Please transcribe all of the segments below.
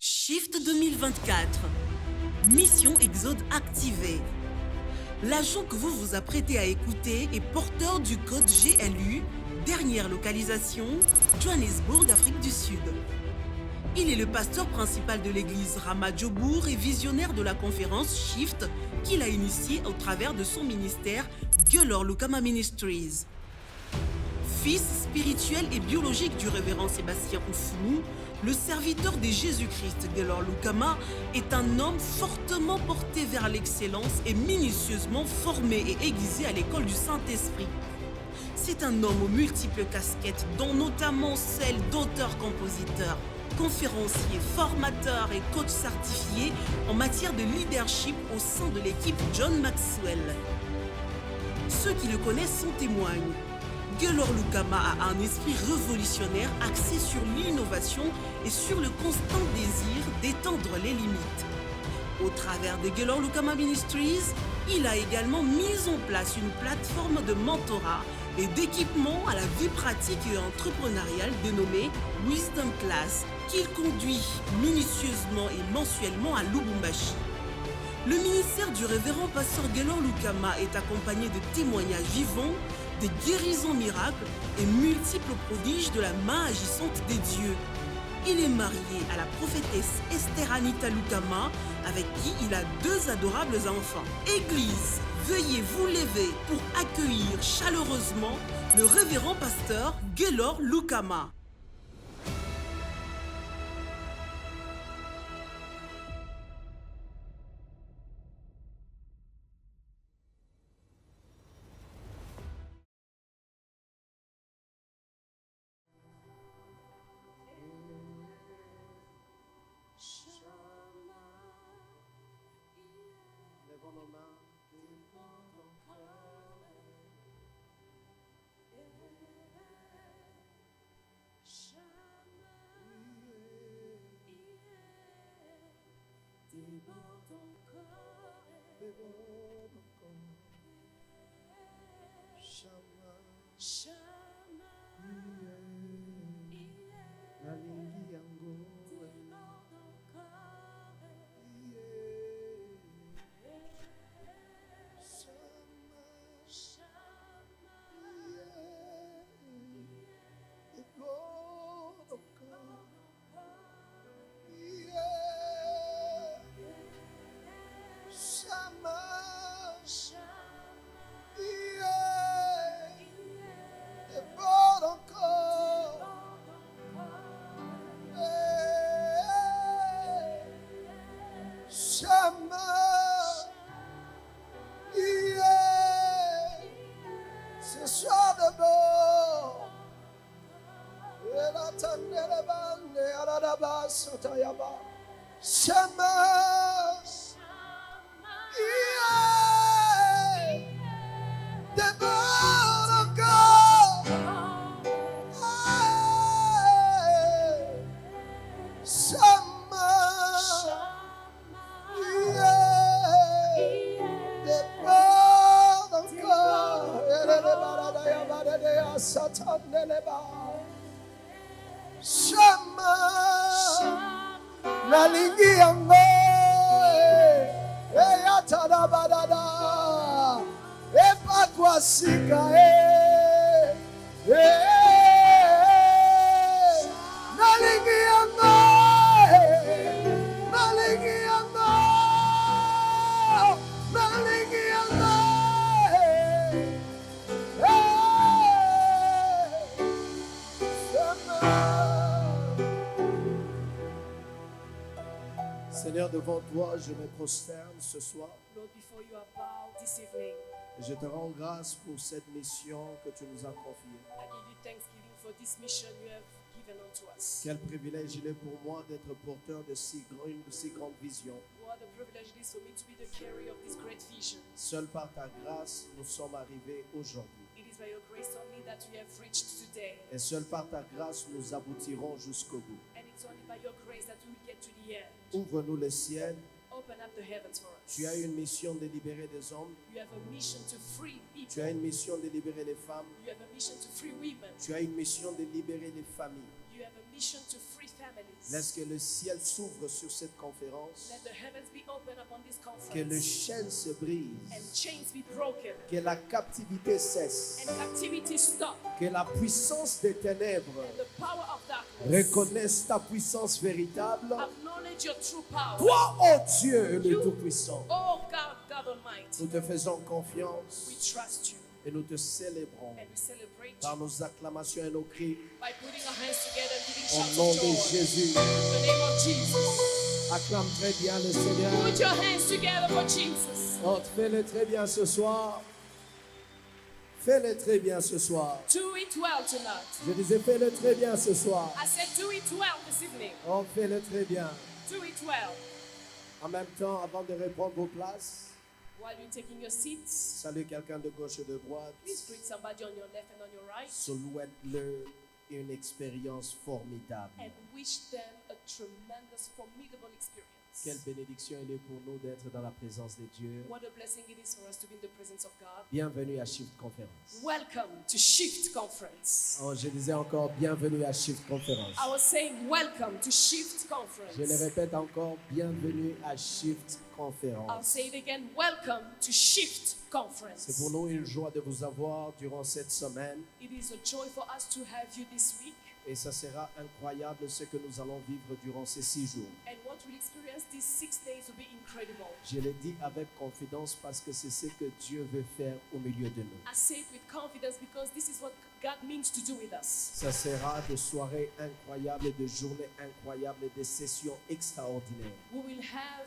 Shift 2024. Mission Exode activée. L'agent que vous vous apprêtez à écouter est porteur du code GLU, dernière localisation, Johannesburg, Afrique du Sud. Il est le pasteur principal de l'église Rama Djobour et visionnaire de la conférence Shift qu'il a initiée au travers de son ministère Gelor Lukama Ministries. Fils spirituel et biologique du révérend Sébastien Oufounou, le serviteur de Jésus-Christ Gelor Lukama est un homme fortement porté vers l'excellence et minutieusement formé et aiguisé à l'école du Saint-Esprit. C'est un homme aux multiples casquettes, dont notamment celle d'auteur-compositeur, conférencier, formateur et coach certifié en matière de leadership au sein de l'équipe John Maxwell. Ceux qui le connaissent en témoignent. Gelor Lukama a un esprit révolutionnaire axé sur l'innovation et sur le constant désir d'étendre les limites. Au travers de Gelor Lukama Ministries, il a également mis en place une plateforme de mentorat et d'équipement à la vie pratique et entrepreneuriale dénommée Wisdom Class, qu'il conduit minutieusement et mensuellement à Lubumbashi. Le ministère du révérend pasteur Gelor Lukama est accompagné de témoignages vivants, des guérisons miracles et multiples prodiges de la main agissante des dieux. Il est marié à la prophétesse Esther Anita Lukama, avec qui il a 2 adorables enfants. Église, veuillez vous lever pour accueillir chaleureusement le révérend pasteur Gelor Lukama. Lèvons nos mains, devant ton nalingi yango ce soir d'abord, Shamas, d'abord encore, Shamas, d'abord encore, Shama nalingi yango eyatana badada epakwasika nalingi yango nalingi yango nalingi yango Seigneur, devant toi, je me prosterne ce soir. Lord, before you are bowed this evening, Et je te rends grâce pour cette mission que tu nous as confiée. I give you thanksgiving for this mission you have given unto us. Quel privilège il est pour moi d'être porteur de si grande vision. What a privilege it is for me to be the carrier of this great vision. Seul par ta grâce, nous sommes arrivés aujourd'hui. It is by your grace only that we have reached today. Et seul par ta grâce, nous aboutirons jusqu'au bout. And it's only by your grace that we will get to the end. Ouvre-nous le ciel. Open up the heavens for us. Tu as une mission de libérer des hommes. You have a mission to free people. Tu as une mission de libérer les femmes. You have a mission to free women. Tu as une mission de libérer les familles. You You have a mission to free families. Laisse que le ciel s'ouvre sur cette conférence. Let the heavens be open upon this Que le conference. chaîne se And brise. chains be broken. Que la captivité cesse. And captivity stop. Que la puissance des ténèbres And the power of darkness. reconnaisse ta puissance véritable. Acknowledge your true power. Toi, oh Dieu, le Tout-Puissant, Oh God Almighty. nous te faisons confiance We trust you. et nous te célébrons And we celebrate par you nos acclamations et nos cris. by putting our hands together and giving Au shouts nom of de joy. Jésus, In the name of Jesus. acclame très bien le Seigneur. Put your hands together for Jesus. Oh, fais-le très bien ce soir. Fais-le très bien ce soir. Do it well tonight. Je disais, fais-le très bien ce soir. I said do it well this evening. Oh, fais-le très bien. Do it well. En même temps, avant de reprendre vos places, While you're taking your seats, salut quelqu'un de gauche et de droite. please greet somebody on your left and on your right Souhaite-le une expérience formidable. and wish them a tremendous, formidable experience. Quelle bénédiction il est pour nous d'être dans la présence de Dieu. What a blessing it is for us to be in the presence of God. Bienvenue à Shift Conference. Welcome to Shift Conference. Oh, je disais encore bienvenue à Shift Conference. I was saying welcome to Shift Je le Conference. répète encore, bienvenue à Shift I'll Conference. say it again. Welcome to Shift Conference. C'est pour nous une joie de vous avoir durant cette semaine It is a joy for us to have you this week. et ça sera incroyable ce que nous allons vivre durant ces 6 jours. And what we'll experience these 6 days will be incredible. Je le dis avec confidence parce que c'est ce que Dieu veut faire au milieu de nous. I say it with confidence because this is what God means to do with us. Ça sera de soirées incroyables, de journées incroyables, de sessions extraordinaires. We will have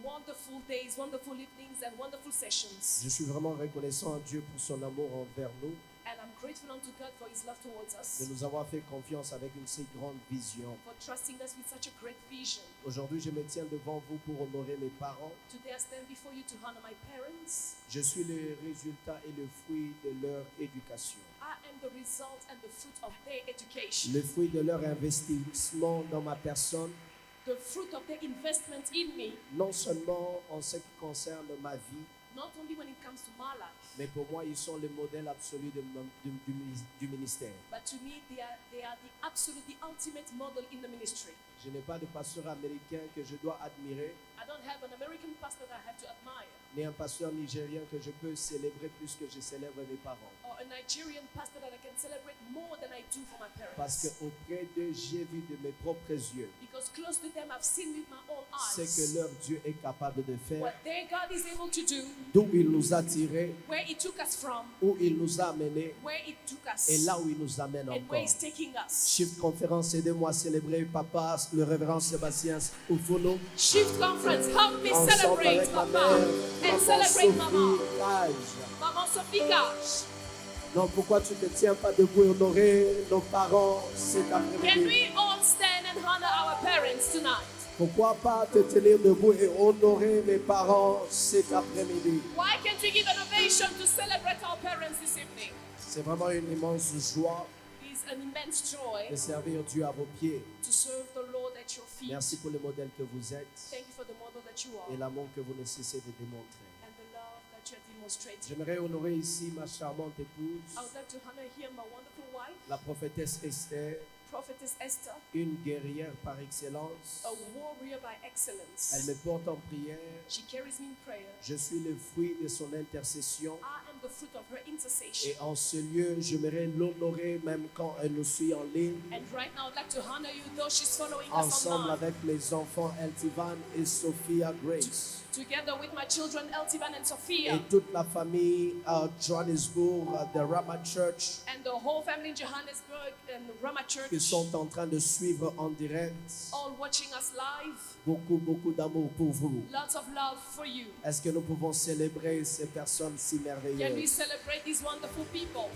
wonderful days, wonderful evenings, and wonderful sessions. Je suis vraiment reconnaissant à Dieu pour son amour envers nous, And I'm grateful unto God for His love towards de us, nous avoir fait confiance avec une si grande vision. for trusting us with such a great vision. Aujourd'hui, je me tiens devant vous pour honorer mes parents. Today I stand before you to honor my parents. Je suis le résultat et le fruit de leur éducation, I am the result and the fruit of their education, le fruit de leur investissement dans ma personne, the fruit of their investment in me, non seulement en ce qui concerne ma vie, not only when it comes to my life, mais pour moi, ils sont le modèle absolu du ministère. but to me they are the absolute, the ultimate model in the ministry. Je n'ai pas de pasteur américain que je dois admirer, I don't have an American pastor that I have to admire, ni un pasteur nigérien que je peux célébrer plus que je célèbre mes parents. or a Nigerian pastor that I can celebrate more than I do for my Parce parents. qu'auprès d'eux, j'ai vu de mes propres yeux Because close to them I've seen with my own ce que eyes leur Dieu est capable de faire, what their God is able to do, d'où il nous a tirés, where He took us from, où il nous a amenés where He took et us, là où il nous amène and where encore. He's taking us. Shift Conférence, aidez-moi à célébrer Papa, le révérend Sébastien Oufono, Shift Conference, help me ensemble celebrate avec ma Papa mère, and Maman celebrate Mama. Sophie Cage. Maman Sophie Gage. Donc pourquoi tu ne te tiens pas debout et honorer nos parents cet Can après-midi? we all stand and honor our parents tonight? Pourquoi pas te tenir debout et honorer mes parents cet après-midi? Why can't we give an ovation to celebrate our parents this evening? C'est vraiment une immense joie It is an immense joy de servir Dieu à vos pieds. to serve the Lord at your feet. Merci pour le modèle que vous êtes Thank you for the model that you are et l'amour que vous ne cessez de démontrer. and the love that you are demonstrating. J'aimerais honorer ici ma charmante épouse, I would like to honor here my wonderful wife, la prophétesse Esther, Prophetess Esther, une guerrière par excellence. a warrior by excellence. Elle me porte en prière. She carries me in prayer. Je suis le fruit de son intercession. I am the fruit of her intercession. Et en ce lieu, j'aimerais l'honorer même quand elle nous suit en ligne, And right now, I'd like to honor you, though she's following us ensemble online. avec les enfants Eltivan et Sophia Grace. Together with my children, Eltivan and Sophia, Et toute la famille à Johannesburg, de Rama Church, and the whole family in Johannesburg and Rama Church, qui sont en train de suivre en direct. all watching us live. Beaucoup d'amour pour vous. Lots of love for you. Est-ce que nous pouvons célébrer ces personnes si Can we merveilleuses? celebrate these wonderful people?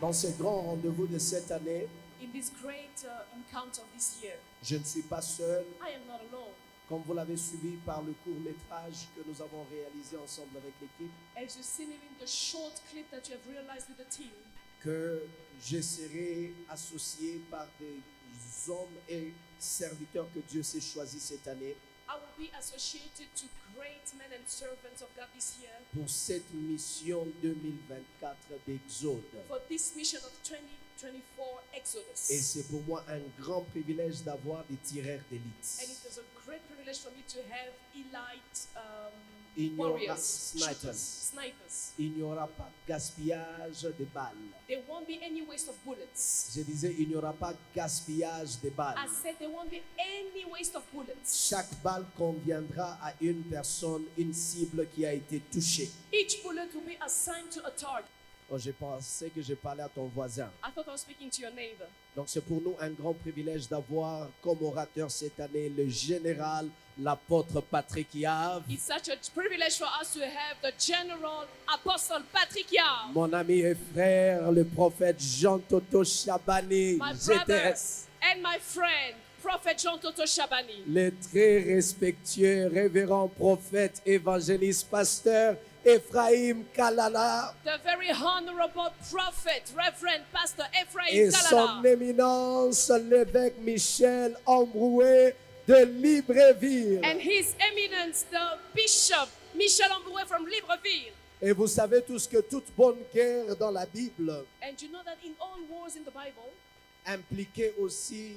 Dans ce grand rendez-vous de cette année, In this great encounter of this year, je ne suis pas seul. I am not alone. Comme vous l'avez suivi par le court-métrage que nous avons réalisé ensemble avec l'équipe, As you've seen it in the short clip that you have realized with the team, que je serai associé par des hommes et serviteurs que Dieu s'est choisis cette année, I will be associated to great men and servants of God this year pour cette mission 2024 d'Exode. for this mission of 2024 Exodus. Et c'est pour moi un grand privilège d'avoir des tireurs And it d'élite. is a great privilege for me to have elite Il n'y aura warriors, snipers. shooters, snipers. Il n'y aura pas de gaspillage de balles. There won't be any waste of bullets. Je disais, il n'y aura pas de gaspillage de balles. I said there won't be any waste of bullets. Chaque balle conviendra à une personne, une cible qui a été touchée. Each bullet will be assigned to a target. Oh, j'ai pensé que je parlais à ton voisin. I thought I was speaking to your neighbor. Donc c'est pour nous un grand privilège d'avoir comme orateur cette année le général, l'apôtre Patrick Yave. It's such a privilege for us to have the General Apostle Patrick Yao, Mon ami et frère, le prophète Jean-Toto Chabani, my brother GTS. and my friend, Prophet Jean Toto Shabani. Le très respectueux révérend prophète, évangéliste, pasteur Ephraim Kalala The very honorable prophet, Reverend Pastor Ephraim et son Kalala, éminence l'évêque Michel Ambroué de Libreville. and His Eminence, the Bishop Michel Ambroué from Libreville. Et vous savez tous que toute bonne guerre dans la Bible And you know that in all wars in the Bible, impliquait aussi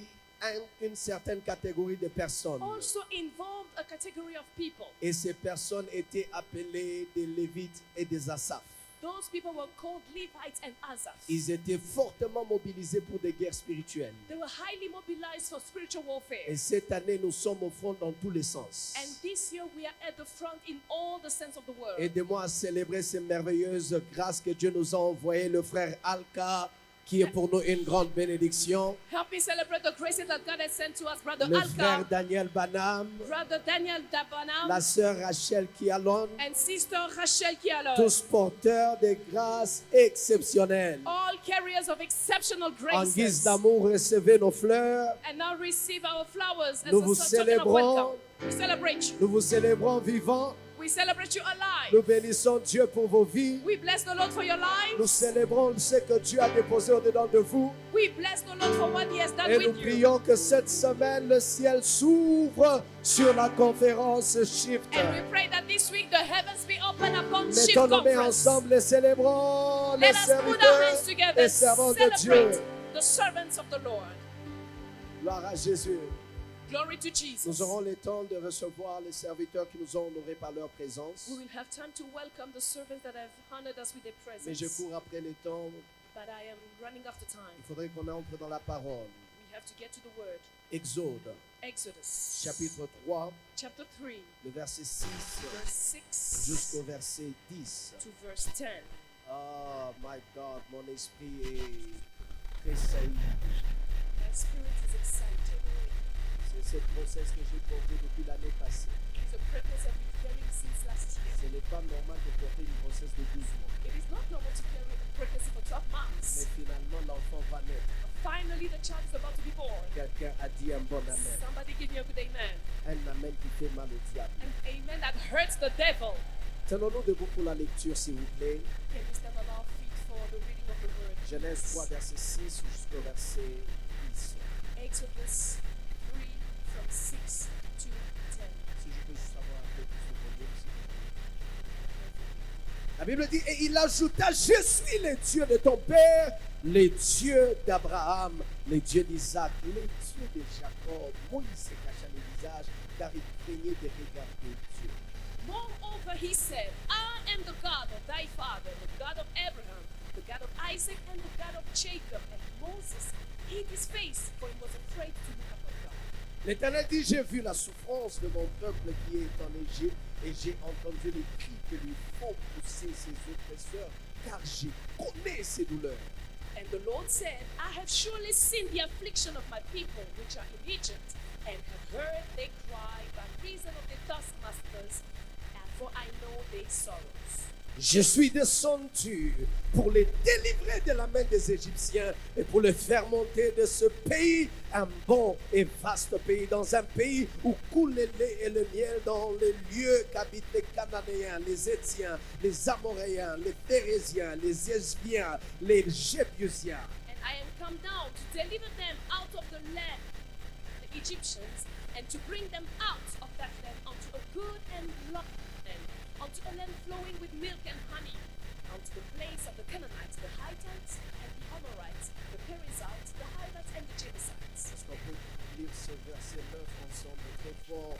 une certaine catégorie de personnes. also involved a category of people. Et ces personnes étaient appelées des Lévites et des Asaph. Those people were called Levites and Asaph. Ils étaient fortement mobilisés pour des guerres spirituelles. They were highly mobilized for spiritual warfare. Et cette année, nous sommes au front dans tous les sens. And this year we are at the front in all the sense of the word. Aidez-moi à célébrer ces merveilleuses grâces que Dieu nous a envoyées. Le frère Alka, qui est pour nous une grande bénédiction. Help me celebrate the graces that God has sent to us, Brother Le frère Alka, Daniel Banham, Brother Daniel Dabanam, la sœur Rachel Kialon, and Sister Rachel Kialo. tous porteurs de grâces exceptionnelles. All carriers of exceptional En guise graces. d'amour, recevez nos fleurs. And now receive our flowers as Nous a vous token of célébrons. welcome. We celebrate you. Nous vous célébrons vivants. We celebrate you Nous alive. bénissons Dieu pour vos vies. We bless the Lord for your Nous lives. célébrons ce que Dieu a déposé au-dedans de vous. We bless the Lord for what He has done Et nous with you. prions que cette semaine, le ciel s'ouvre sur la conférence Shift. And we pray that this week the heavens be open upon Shift Mettons nos mains Conference. ensemble et célébrons les Let us put our hands serviteurs together, et servants de celebrate Dieu. the servants of the Lord. Gloire à Jésus. Glory to Jesus. Nous aurons le temps de recevoir les serviteurs qui nous ont honorés par leur présence. We will have time to welcome the servants that have honored us with their Mais je presence. cours après le temps. But I am running after time. Il faudrait qu'on entre dans la parole. We have to get to the word. Exode, Exodus chapitre 3, chapter 3, le verset 6 verse 6 jusqu'au verset 10. to verse 10. Oh my God, mon esprit est très sailli. My spirit is excited. C'est cette grossesse que j'ai portée depuis l'année passée. It's a pregnancy I've been carrying since last year. Ce n'est pas normal de porter une grossesse de 12 mois. It is not normal to carry a pregnancy for 12 Mais months. finalement, l'enfant va naître. Finally, the child is about to be born. Quelqu'un a dit un bon amen. Somebody give me a good amen. Un amen qui fait mal au diable. An amen that hurts the devil. Tenons-nous debout pour la lecture, s'il vous plaît. Can we stand on our feet for the reading of the word? Genèse 3, verset 6 jusqu'au verset 10. Exodus 3 from 6 to 10. Si je peux juste avoir un peu plus de volume, s'il vous plaît. La Bible dit, et il ajouta, je suis le Dieu de ton père, le Dieu d'Abraham, le Dieu d'Isaac, le Dieu de Jacob. Moïse se cacha le visage, car il craignait de regarder Dieu. Moreover, he said, I am the God of thy father, the God of Abraham, the God of Isaac, and the God of Jacob. And Moses hid his face, for he was afraid to look upon God. L'Éternel dit, j'ai vu la souffrance de mon peuple qui est en Égypte, et j'ai entendu les cris que lui font pousser ses oppresseurs, car je connais ses douleurs. And the Lord said, I have surely seen the affliction of my people which are in Egypt, and have heard their cry by reason of their taskmasters, and for I know their sorrows. Je suis descendu pour les délivrer de la main des Égyptiens et pour les faire monter de ce pays, un bon et vaste pays, dans un pays où coule le lait et le miel, dans les lieux qu'habitent les Cananéens, les Étiens, les Amoréens, les Phérésiens, les Esbiens, les Jébusiens. And I am come down to deliver them out of the land, the Egyptians and to bring them out of that land unto a good and lovely land, unto a land flowing with milk and honey, unto the place of the Canaanites, the Hittites, and the Amorites, the Perizzites, the Hivites, and the Jebusites. Est-ce qu'on peut lire ce verset 9 ensemble très fort?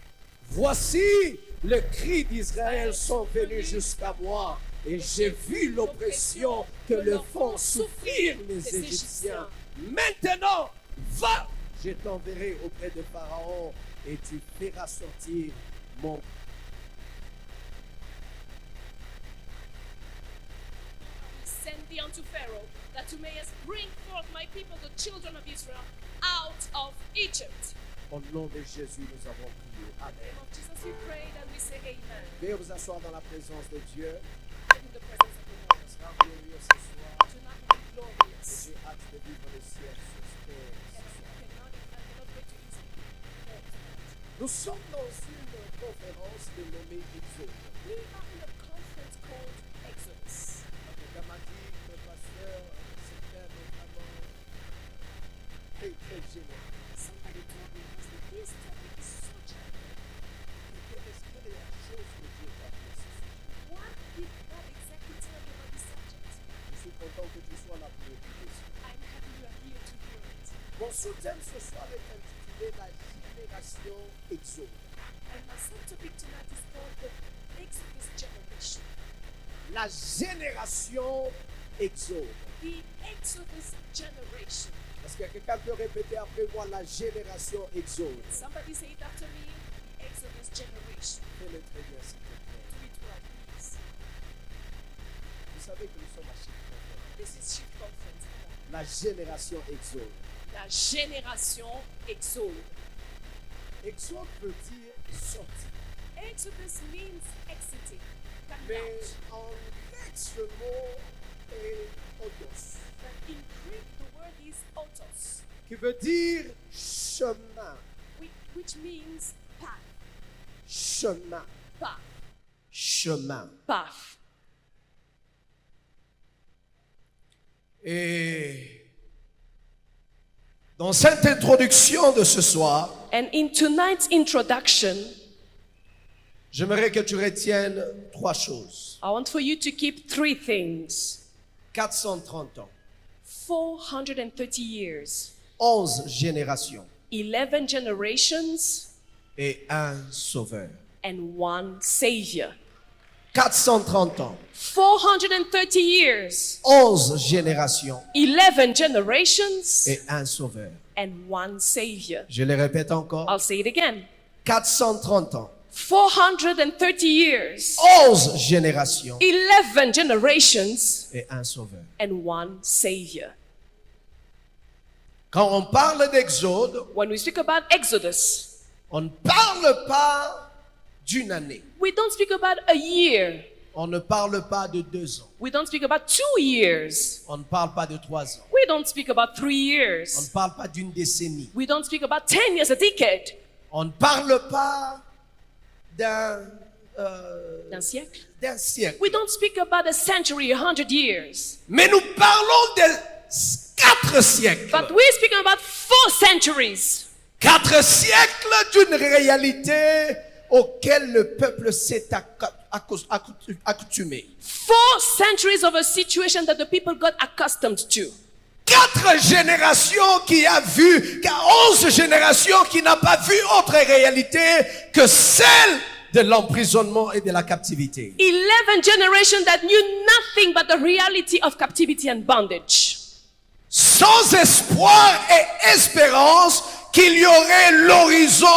Voici, le cri d'Israël sont venus jusqu'à moi, et j'ai vu l'oppression que le font souffrir les Égyptiens. Maintenant, va, je t'enverrai auprès de Pharaon, et tu feras sortir mon Send thee unto Pharaoh, that you mayest bring forth my people, the children of Israel, out of Egypt. Au nom de Jésus, nous avons prié. In the Amen. name of Jesus we prayed and we say amen. Veuillez vous asseoir dans la présence de Dieu. In the presence of the Lord. Ce sera glorieux ce soir. Tonight will be glorious. J'ai hâte de vivre le ciel sur ce terre ce soir. cannot wait to easily walk tonight. Nous sommes dans une conférence dénommée Exode. We are in a conference called Exodus. Quelqu'un m'a dit que le pasteur, ce thème est vraiment très, très généreux. Somebody told me that this topic is so general. Et quelle est la chose que Dieu t'a fait ce soir? What did God exactly tell you about this subject? Je suis content que tu sois là pour écouter ça. I'm happy you are here to hear it. Mon sous-thème ce soir est intitulé La génération Exode. And my subtopic tonight is called the Exodus generation. La génération Exode. The Exodus generation. Est-ce que quelqu'un peut répéter après moi la génération Exode? Somebody say it after me. The Exodus generation. Fais-le très bien, s'il te plaît. Do it right, please. Vous savez que nous sommes à Chicago. This is Shift Conference. La génération Exode. La génération Exode. Exode veut dire sortie. Exodus means exiting, coming Mais out. en grec, ce mot est odos, But in Greek, the word is autos, qui veut dire chemin. which means path, Chemin. path, Chemin. path. Et dans cette introduction de ce soir, And in tonight's introduction, j'aimerais que tu retiennes trois choses. I want for you to keep three things. 430 ans, 430 years, 11 générations 11 generations, et un sauveur. and one Savior. 430 ans, 430 years, 11 générations 11 generations, et un sauveur. and one Savior. Je le répète encore. I'll say it again. 430 ans, 430 years, 11 générations 11 generations, et un sauveur. and one Savior. Quand on parle d'Exode, When we speak about Exodus, on ne parle pas d'une année. we don't speak about a year. On ne parle pas de 2 ans. We don't speak about 2 years. On ne parle pas de 3 ans. We don't speak about 3 On ne years. parle pas d'une décennie. We don't speak about 10 years, a decade. On ne parle pas d'un D'un siècle. d'un siècle. We don't speak about a century, 100 years. Mais nous parlons de 4 siècles. But we're speaking about 4 centuries. 4 siècles d'une réalité auquel le peuple s'est accoutumé. 4 centuries of a situation that the people got accustomed to. 4 générations qui a vu, 11 générations qui n'a pas vu autre réalité que celle de l'emprisonnement et de la captivité. 11 generations that knew nothing but the reality of captivity and bondage. Sans espoir et espérance qu'il y aurait l'horizon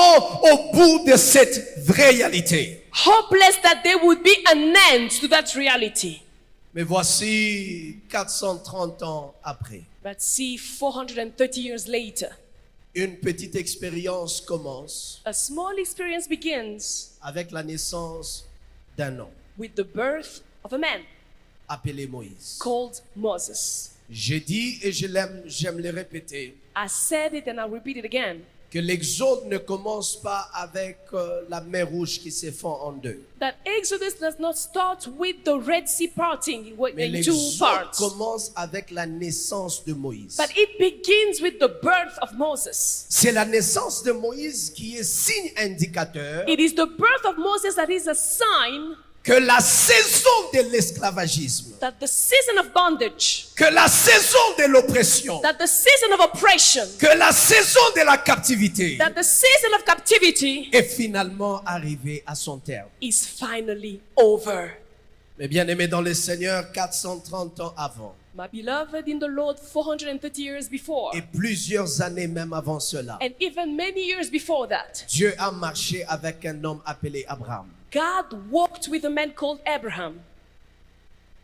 au bout de cette réalité. Hopeless that there would be an end to that reality. Mais voici 430 ans après. But see, 430 years later, Une petite expérience commence a small experience begins avec la naissance d'un homme with the birth of a man appelé Moïse. called Moses. J'ai dit et j'aime le répéter, I said it and I'll repeat it again. Que l'exode ne commence pas avec la mer Rouge qui se fend en deux. That Exodus does not start with the Red Sea parting Mais in two l'exode parts. commence avec la naissance de Moïse. But it begins with the birth of Moses. C'est la naissance de Moïse qui est signe indicateur It is the birth of Moses that is a sign que la saison de l'esclavagisme, that the season of bondage, que la saison de l'oppression, that the season of oppression, que la saison de la captivité that the season of captivity est finalement arrivée à son terme. is finally over. Mais bien aimés dans le Seigneur, 430 ans avant, My beloved in the Lord, 430 years before, et plusieurs années même avant cela, and even many years before that, Dieu a marché avec un homme appelé Abraham. God walked with a man called Abraham.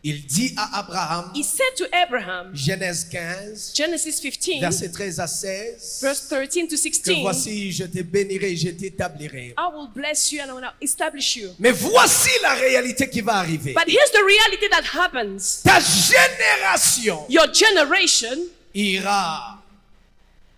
Il dit à Abraham, He said to Abraham, Genèse 15, Genesis 15, versets 13 à 16, verse 13 to que 16, voici, je te bénirai, je t'établirai. I will bless you and I will establish you. Mais voici la réalité qui va arriver. But here's the reality that happens. Ta génération Your generation ira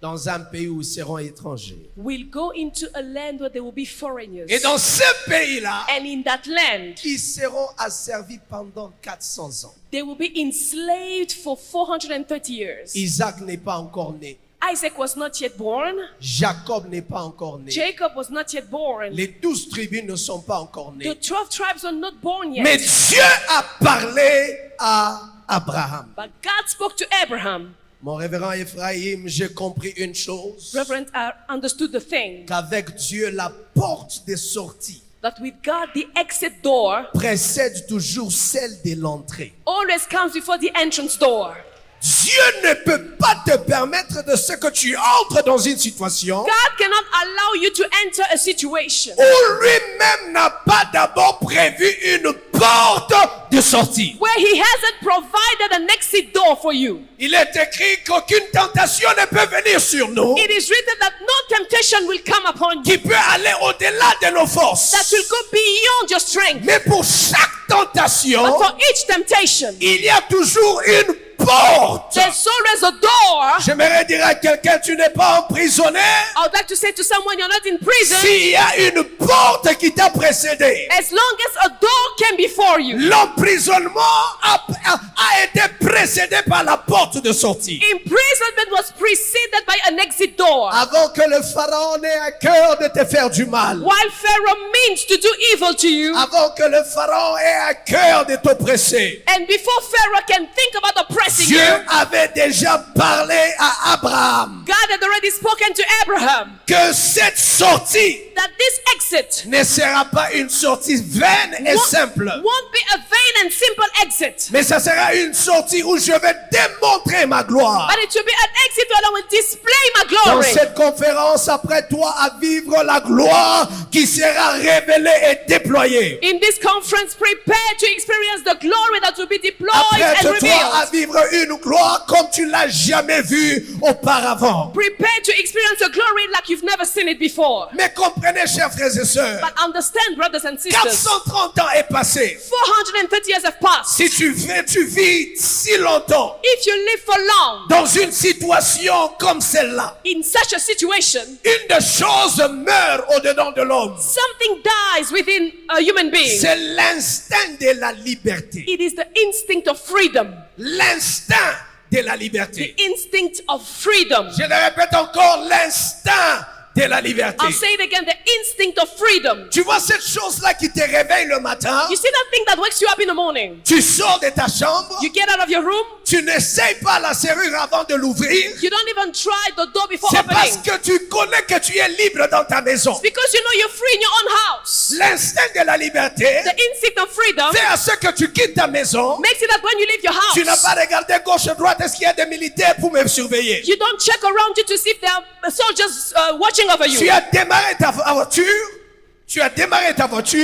dans un pays où ils seront étrangers. will go into a land where there will be foreigners. Et dans ce pays-là, And in that land, ils seront asservis pendant 400 ans. they will be enslaved for 430 years. Isaac n'est pas encore né. Isaac was not yet born. Jacob n'est pas encore né. Jacob was not yet born. Les 12 tribus ne sont pas encore nées. The 12 tribes were not born yet. Mais Dieu a parlé à Abraham. But God spoke to Abraham. Mon révérend Ephraim, j'ai compris une chose. Reverend understood the thing Qu'avec Dieu, la porte de sortie that with God, the exit door précède toujours celle de l'entrée. always comes before the entrance door. Dieu ne peut pas te permettre de ce que tu entres dans une situation God cannot allow you to enter a situation où lui-même n'a pas d'abord prévu une porte de sortie. where He hasn't provided an exit door for you. Il est écrit qu'aucune tentation ne peut venir sur nous It is written that no temptation will come upon you qui peut aller au-delà de nos forces. that will go beyond your strength. Mais pour chaque tentation, But for each temptation, il y a toujours une porte. there's always a door. J'aimerais dire à quelqu'un, tu n'es pas emprisonné I would like to say to someone, you're not in prison s'il y a une porte qui t'a précédé. as long as a door came before you. L'emprisonnement a été précédé par la porte de sortie. Imprisonment was preceded by an exit door. Avant que le pharaon n'ait à cœur de te faire du mal. While Pharaoh means to do evil to you, Avant que le pharaon ait à cœur de t'oppresser. and before Pharaoh can think about oppressing Dieu you, avait déjà parlé à Abraham God had already spoken to Abraham que cette sortie that this exit ne sera pas une sortie vaine et simple. won't be a vain and simple exit, Mais ça sera une sortie où je vais démontrer ma gloire. but it will be an exit where I will display my Dans glory. cette conférence, apprête-toi à vivre la gloire qui sera révélée et déployée. In this conference, prepare to experience the glory that will be deployed and Apprête-toi à revealed. vivre une gloire comme tu l'as jamais vue auparavant. Prepare to experience a glory like you've never seen it before. Mais comprenez, chers frères et sœurs, But understand, brothers and sisters, 430 ans est passé. 430 years have passed. Si tu vis si longtemps If you live for long dans une situation comme celle-là, in such a situation, une des choses meurt au-dedans de l'homme. something dies within a human being. C'est l'instinct de la liberté. It is the instinct of freedom. L'instinct de la The liberté. instinct of freedom. Je le répète encore, l'instinct de la liberté. I'll say it again, the instinct of freedom. Tu vois cette chose-là qui te réveille le matin? You see that thing that wakes you up in the morning? Tu sors de ta chambre, You get out of your room, tu n'essayes pas la serrure avant de l'ouvrir. you don't even try the door before C'est parce opening. que tu connais que tu es libre dans ta maison. It's because you know you're free in your own house. L'instinct de la liberté The instinct of freedom fait à ce que tu quittes ta maison. makes it that when you leave your Tu n'as house, pas regardé gauche droite, est-ce qu'il y a des militaires pour me surveiller? you don't check around you to see if there are soldiers watching over you. Tu as démarré ta voiture,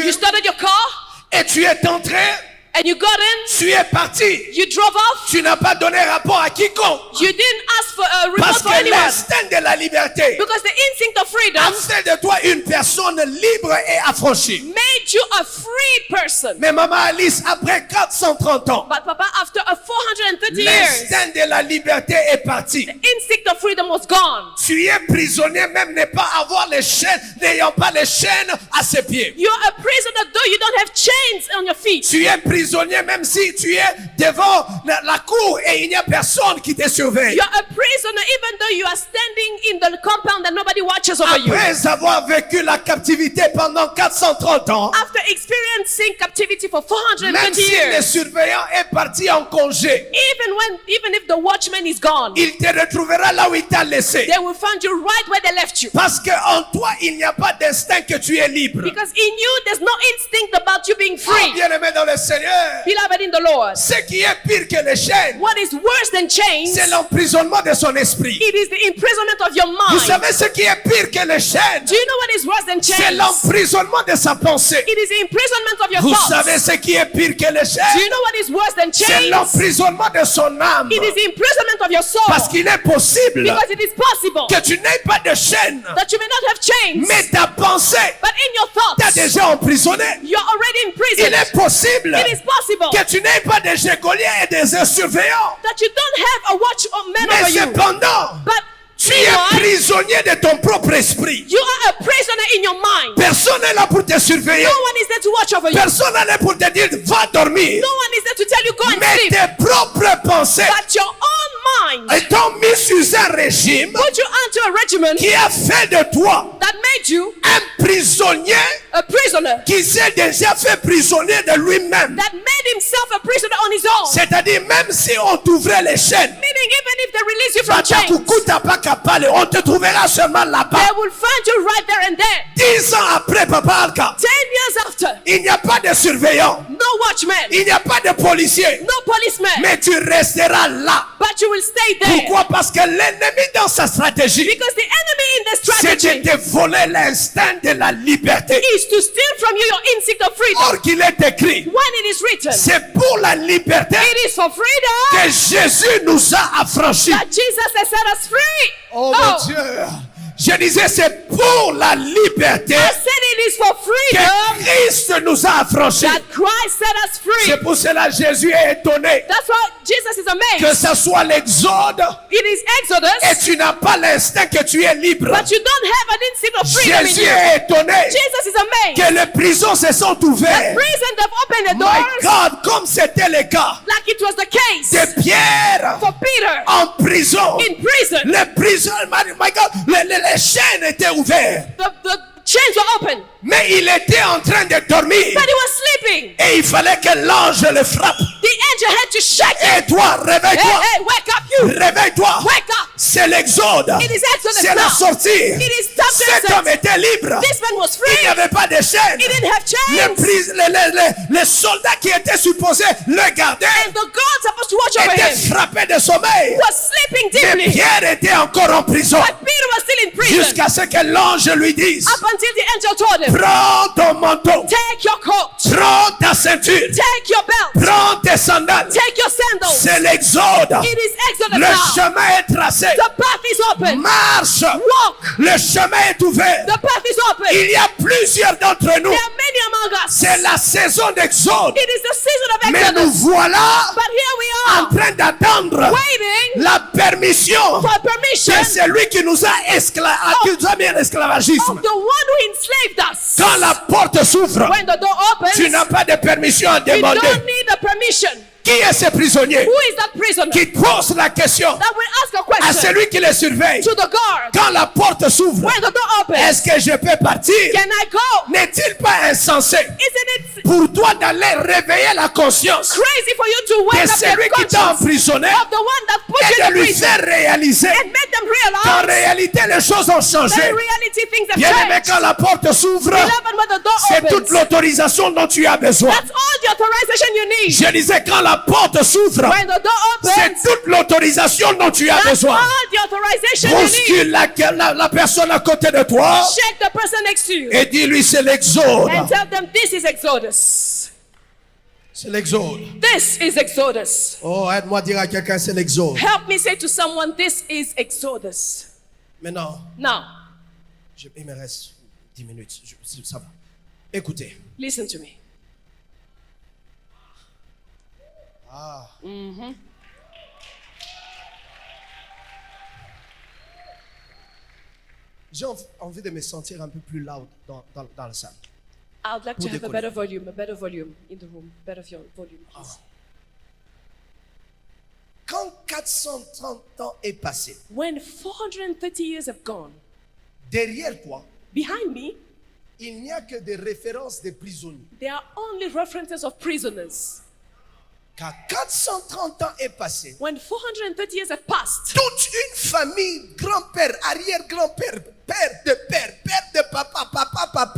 You started your car et tu es entré, and you got in, tu es parti. you drove off, Tu n'as pas donné rapport à quiconque. you didn't ask for a report Parce for que anyone. l'instinct de la liberté Because the instinct of freedom a fait de toi une personne libre et affranchie. made made you a free person. Mais maman Alice, après 430 ans, But Papa, after a 430 years, l'instinct de la liberté est parti. instinct of freedom was gone. Tu es prisonnier même ne pas avoir les chaînes, n'ayant pas les chaînes à ses pieds. You're a prisoner though you don't have chains on your feet. Tu es prisonnier même si tu es devant la cour et il n'y a personne qui te surveille. You're a prisoner even though you are standing in the compound and nobody watches over you. Après avoir vécu la captivité pendant 430 ans, After experiencing captivity for même 420 si le years, surveillant est parti en congé, even if the watchman is gone, il te retrouvera là où il t'a laissé. they will find you right where they left you. Parce qu'en toi, il n'y a pas d'instinct que tu es libre. Because in you, there's no instinct about you being Oh, free. bien-aimé dans le Seigneur, Beloved in the Lord, ce qui est pire que les chaînes, what is worse than chains? c'est l'emprisonnement de son esprit. It is the imprisonment of your Vous mind. savez ce qui est pire que les chaînes? Do you know what is worse than C'est chains? l'emprisonnement de sa pensée. It is the imprisonment of your Vous thoughts. savez ce qui est pire que les Do you chaînes? know what is worse than C'est chains? l'emprisonnement de son âme. It is the imprisonment of your soul. Parce qu'il est possible Because it is possible que tu n'aies pas de chaînes, that you may not have chains, mais ta pensée but in your t'a thoughts, déjà emprisonné. you're already Il imprisoned. est possible It is possible que tu n'aies pas de geôliers et des surveillants. that you don't have a watchman Mais over you. cependant, But tu es meanwhile, prisonnier de ton propre esprit. you are a prisoner in your mind. Personne n'est là pour te surveiller. No one is there to watch over you. Personne n'est là pour te dire va dormir. No one is there to tell you go and Mais sleep. tes propres pensées But your own mind t'ont mis sous un régime put you onto a regimen qui a fait de toi that made you un prisonnier a prisoner, qui s'est déjà fait prisonnier de lui-même. that made himself a prisoner on his own. C'est-à-dire même si on t'ouvrait les chaînes, Meaning even if they release you from chains, on te trouvera seulement là-bas. they will find you right there and there. 10 ans après, Papa Alka, 10 years after, il n'y a pas de surveillant, no watchman, il n'y a pas de policier, no policeman, mais tu resteras là. but you will stay there. Pourquoi? Parce que l'ennemi dans sa stratégie, Because the enemy in the c'est strategy de te voler l'instinct de la liberté. is to steal from you your instinct of freedom. Or qu'il est écrit, When it is written, c'est pour la liberté it is for freedom que Jésus nous a affranchis. that Jesus has set us free. Oh mon Dieu! Je disais, c'est pour la liberté I said it is for que freedom Christ nous a affranchis. that Christ set us free. C'est pour cela que Jésus est étonné That's why Jesus is que amazed. ce soit l'Exode It is et Exodus, tu n'as pas l'instinct que tu es libre. but you don't have an instinct of freedom in Jésus you. est étonné Jesus is amazed. que les prisons se sont ouvertes. Prison have opened the My doors God, comme c'était le cas like it was the case de Pierre for Peter en prison. in prison. Les prisons, my God, les chaînes étaient ouvertes. The chains were open, Mais il était en train de dormir. but he was sleeping. Et il fallait que l'ange le frappe. The angel had to shake him. Et toi, Hey, réveille-toi. hey, wake up you. Réveille-toi. Wake up. C'est l'exode. It is Exodus C'est la now. sortie. It is time to Cet exit. homme était libre. This man was Il n'y free. avait pas de chaînes. He didn't have Les, chains. les soldats qui étaient supposés le garder And the God supposed to watch over étaient him frappés de sommeil. was sleeping Mais deeply. Pierre était encore en prison. But Peter was still in prison. Jusqu'à ce que l'ange lui dise, Up until the angel told him, prends ton manteau, take your coat, prends ta ceinture, take your belt, prends tes sandales. take your sandals. C'est l'exode. It is Exodus Le now. chemin est tracé. The path is open. Marche. Walk. Le chemin est ouvert. The path is open. Il y a plusieurs d'entre nous. There are many among us. C'est la saison d'exode. It is the season of Mais nous Exodus. voilà But here we en are, train d'attendre waiting la permission for permission de celui qui nous a mis en esclavagisme. of the one who enslaved us. Quand la porte s'ouvre, When the door opens, tu n'as pas de permission à you demander. don't need a permission. Qui est ce prisonnier Who is that prisoner qui pose la question that will ask a à question celui qui le surveille? to the guard? Quand la porte s'ouvre, When the door opens, est-ce que je peux partir? can I go? N'est-il pas insensé Isn't it pour toi d'aller réveiller la conscience crazy for you to de wake up celui their qui t'a conscience emprisonné of the one that put et you de in lui prison faire réaliser and make them qu'en realize réalité les choses ont that changé? in reality things have Bien-aimé, changed? quand la porte s'ouvre, Beloved, when the door c'est toute opens, l'autorisation dont tu as besoin. that's all the authorization you need. Je disais, quand la porte s'ouvre, When the door c'est opens, toute l'autorisation dont tu as that's besoin. all the authorization you need. Bouscule la personne à côté de toi Shake the person next to you et dis-lui c'est l'exode. and tell them this is Exodus. C'est l'exode. This is Exodus. Oh, aide-moi à dire à quelqu'un c'est l'exode. Help me say to someone, this is Exodus. Maintenant, Now, il me reste 10 minutes. Ça va. Écoutez. Listen to me. J'ai envie de me sentir un peu plus loud dans la salle. I would like to Pour have a décoller. better volume in the room. Better volume, please. Quand 430 ans est passé, When 430 years have gone, derrière toi, behind me, il n'y a que des références des prisonniers. there are only references of prisoners. Quand 430 ans est passé, When 430 years have passed, toute une famille, grand-père, arrière-grand-père, père de papa, papa,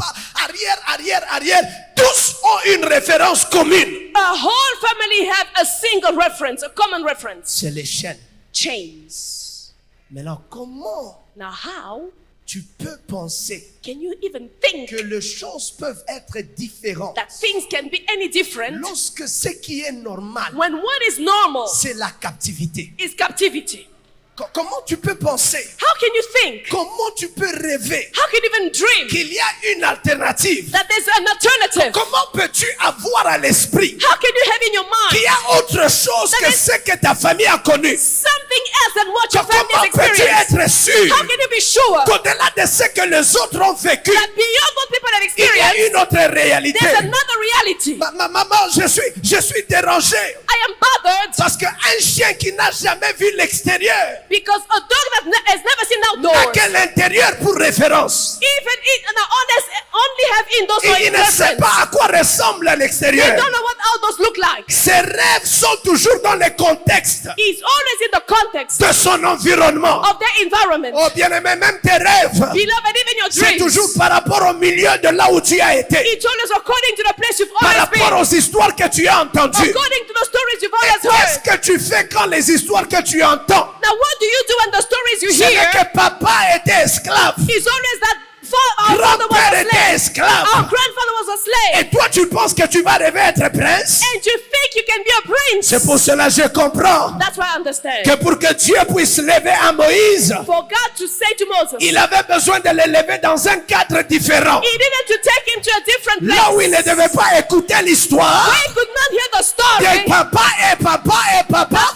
arrière, tous ont une référence commune. a whole family have a single reference, a common reference. C'est les chaînes. Chains. Maintenant, comment Now how tu peux penser can you even think que les choses peuvent être différentes that things can be any different lorsque ce qui est normal, when what is normal c'est la captivité? is captivity? Comment tu peux penser? How can you think? Comment tu peux rêver How can you even dream qu'il y a une alternative? that there's an alternative? Comment peux-tu avoir à l'esprit How can you have in your qu'il y mind a autre chose que ce que ta famille a connu? something else than what your family Comment has peux-tu experienced? être sûr How can you be sure qu'au-delà de ce que les autres ont vécu, that beyond what people have il y a experienced, une autre réalité? there's another reality? Maman, je suis dérangé I am bothered parce qu'un chien qui n'a jamais vu l'extérieur because a dog that has never seen n'a outdoors, que l'intérieur pour référence. even only have indoors for Il ne sait reference. pas à quoi ressemble à They l'extérieur. don't know what outdoors look like. Ses rêves sont toujours dans le contexte He's always in the context de son environnement. of their environment. Oh bien-aimé, même tes rêves, Beloved, even your c'est dreams, toujours par rapport au milieu de là où tu as été, it's always according to the place you've par always rapport been, aux histoires que tu as entendues. according to the stories you've Et always qu'est-ce heard. que tu fais quand les histoires que tu entends, Now, what do you do when the stories you ce n'est hear que papa était esclave, is always that our father was grand-père a était slave, esclave, our grandfather was a slave, et toi tu penses que tu vas rêver être prince? and you think you can be a prince? C'est pour cela que je comprends That's why I understand. que pour que Dieu puisse lever à Moïse, For God to say to Moses, il avait besoin de l'élever dans un cadre différent. He needed to take him to a different place. Là où il ne devait pas écouter l'histoire Where he could not hear the de story. papa et papa,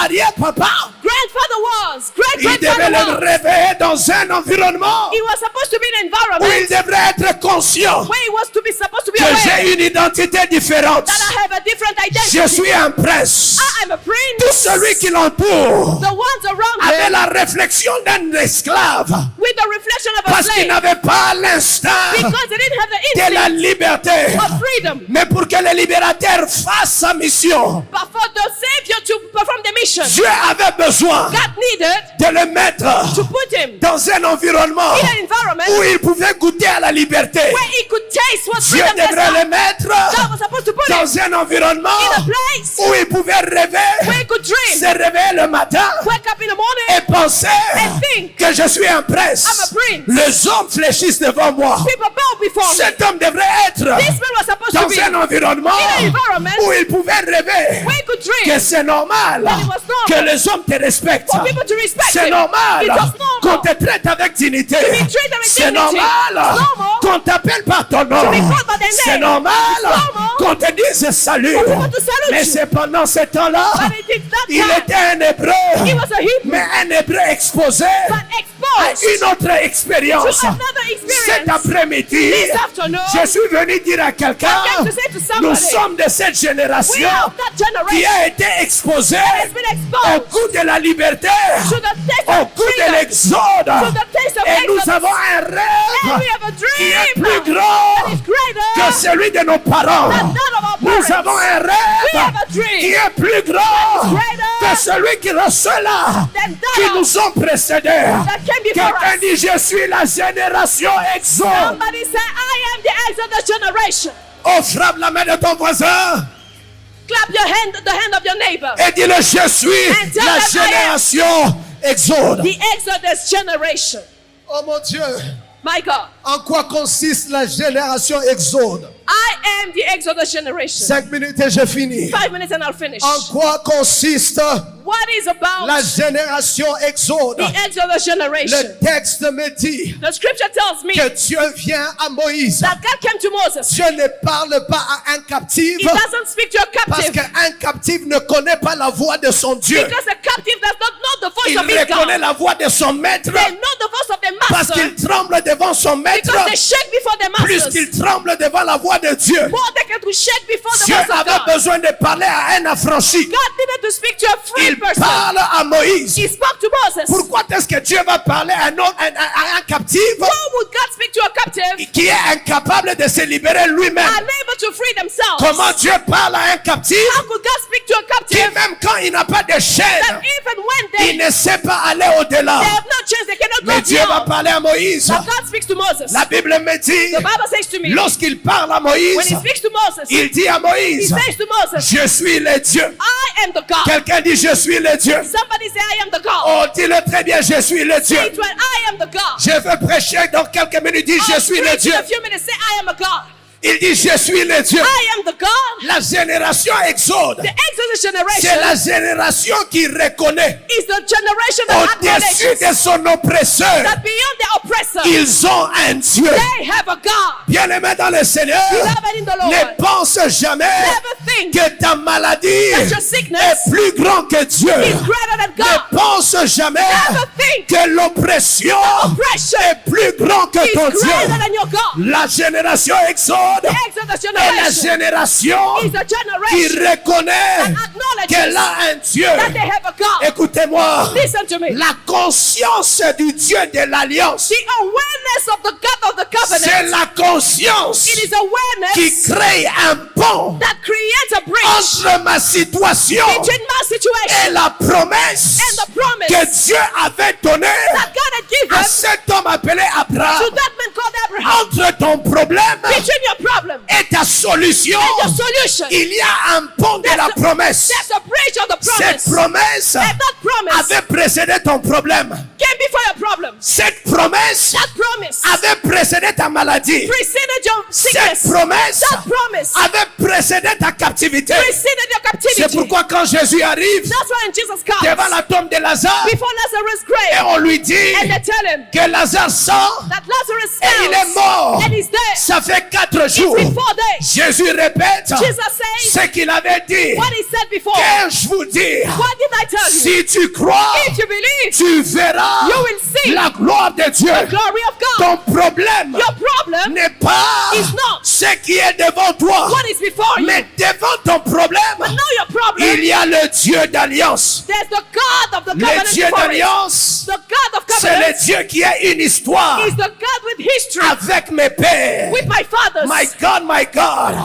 arrière papa. Grandfather was, Il devait great-grandfather le was. réveiller dans un environnement He was supposed to be in an où il environment devrait être conscient where he was to be supposed to be que aware j'ai une identité différente. that I have a different identity. Je suis un prince. I am a prince. Tout celui qui l'entoure The ones around avait him la réflexion d'un esclave with the reflection of a parce qu'il slave n'avait pas l'instinct because they didn't have the de la instinct liberté. of freedom. Mais pour que le libérateur fasse sa mission, But for the Savior to perform the mission, Dieu avait besoin God needed de le mettre to put him dans un environnement in an environment où il pouvait goûter à la liberté. where he could taste what Dieu freedom devrait tastes le like. mettre God was supposed to put him dans un environnement in a place où il pouvait rêver, where he could dream, se réveiller le matin wake up in the morning, et penser and think, que je suis un I'm prince. a prince. Les hommes fléchissent devant moi. People bow before me. Cet homme devrait être This man was supposed to dans be un environnement in an environment où il pouvait rêver where he could que dream, c'est normal That it was normal que les hommes te respectent. for people to respect C'est him. normal It was qu'on normal te traite avec dignité. be treated with C'est dignity. normal It's normal qu'on t'appelle par ton nom. be called by their C'est name. normal It's normal qu'on te dise salut. for people to salute Mais you. c'est pendant ce temps-là, But it is that il time était un hébreu. he was a Hebrew, Mais un hébreu exposé but à exposed une autre expérience. to another Cet experience. après-midi, This afternoon, je suis venu dire à quelqu'un, I came to say to somebody, nous sommes de cette we génération are of that qui generation a été exposée that has been au exposed goût de la liberté, to the taste au of goût de freedom, l'exode. to the taste of Et nous exodus. avons un And rêve we have a qui est dream plus that grand is greater que celui de nos parents. than that of our Nous parents. avons un We rêve have a dream qui est plus grand greater que celui qui ceux-là than qui that nous ont précédés. that came before Quelqu'un us. dit, je suis la génération exode. Somebody say, I am the Exodus generation. Oh, frappe la main de ton voisin Clap your hand, the hand of your neighbor. et dis-le, je suis And tell la them I am génération exode. the Exodus generation. Oh mon Dieu, My God, en quoi consiste la génération exode? I am the Exodus generation. 5 minutes et je finis. 5 minutes and I'll finish. En quoi consiste what is about la génération Exode, the Exodus generation. le texte me dit The scripture tells me que Dieu vient à Moïse. that God came to Moses. Dieu ne parle pas à un captif He doesn't speak to a parce captive qu'un captif ne connaît pas la voix de son Dieu. because a captive does not know the voice Il of his reconnaît God. la voix de son maître They know the voice of their parce master qu'il tremble devant son maître because they shake before their plus masters. qu'il tremble devant la voix de Dieu. More they can to shake before the Dieu voice of avait God. besoin de parler à un affranchi. God needed to speak to a free Il person. parle à Moïse. He spoke to Moses. Pourquoi est-ce que Dieu va parler à un captif Why would God speak to a captive qui est incapable de se libérer lui-même? unable to free themselves? Comment Dieu parle à un captif How could God speak to a qui captive même quand il n'a pas de that chaîne, even when il they ne sait pas aller au-delà? have no chance, they cannot Mais go Dieu va beyond? parler à Moïse. But God speaks to Moses. La Bible me dit, The Bible says to me, lorsqu'il parle à when Moïse, he speaks to Moses, il dit à he Moïse, says to Moses, je suis le Dieu. I am the God. Quelqu'un dit, je suis le Dieu. Somebody say, I am the God. Oh, dis-le très bien, je suis le Dieu. Say it when I am the God. Je veux prêcher dans quelques minutes, dis, je I'll suis le preach Dieu. in a few minutes, say, I am a God. Il dit, je suis le Dieu. I am the God. La génération Exode, The Exodus c'est generation la génération qui reconnaît is the generation that au-dessus acknowledges de son oppresseur, that beyond the oppressor, ils ont un Dieu. they have a God. Bien-aimé dans le Seigneur, Beloved in the Lord, ne pense jamais never think que ta maladie that your sickness est plus grand que Dieu. is greater than God. Ne pense jamais Never think que l'oppression oppression est plus grand que is ton greater Dieu. than your God. La génération Exode The Exodus est la generation génération is a qui generation reconnaît that qu'elle acknowledges a un Dieu. that they have a God. Écoutez-moi, Listen to me. la conscience du Dieu de l'alliance, The awareness of the God of the c'est covenant, la conscience it is qui awareness crée un pont that creates a bridge entre ma situation between my et situation la promesse and the promise que Dieu avait donnée that God had à given cet homme appelé to Abraham. that man called Abraham. Entre ton problème Between your problem et ta solution, and your solution, il y a un pont de la promesse. there's a bridge of the Cette promise. promesse And that promise avait précédé ton problème. came before your problem. Cette promesse That promise avait précédé ta maladie. preceded your Cette sickness. promesse That promise avait précédé ta captivité. preceded your C'est captivity. pourquoi quand Jésus arrive That's why when Jesus devant comes la tombe de Lazare before Lazarus' et grave on lui dit and they tell him que Lazare sort that Lazarus et il est smells mort. and he's dead. Ça fait 4 It's jours. been 4 days. Jésus répète Jesus says ce qu'il avait dit. what he said before. Qu'ai-je vous dire? What did I tell you? Si tu crois, If you believe, tu verras you will see la gloire de Dieu. the glory of God. Ton problème Your problem n'est pas is not ce qui est devant toi, what is before you. mais devant ton But problème, now your problem, il y a le Dieu d'alliance. there's the God of the Le covenant Dieu before it. d'alliance, The God of c'est le covenant Dieu qui a une histoire is the God with history avec mes pères. with my fathers. My God, my God.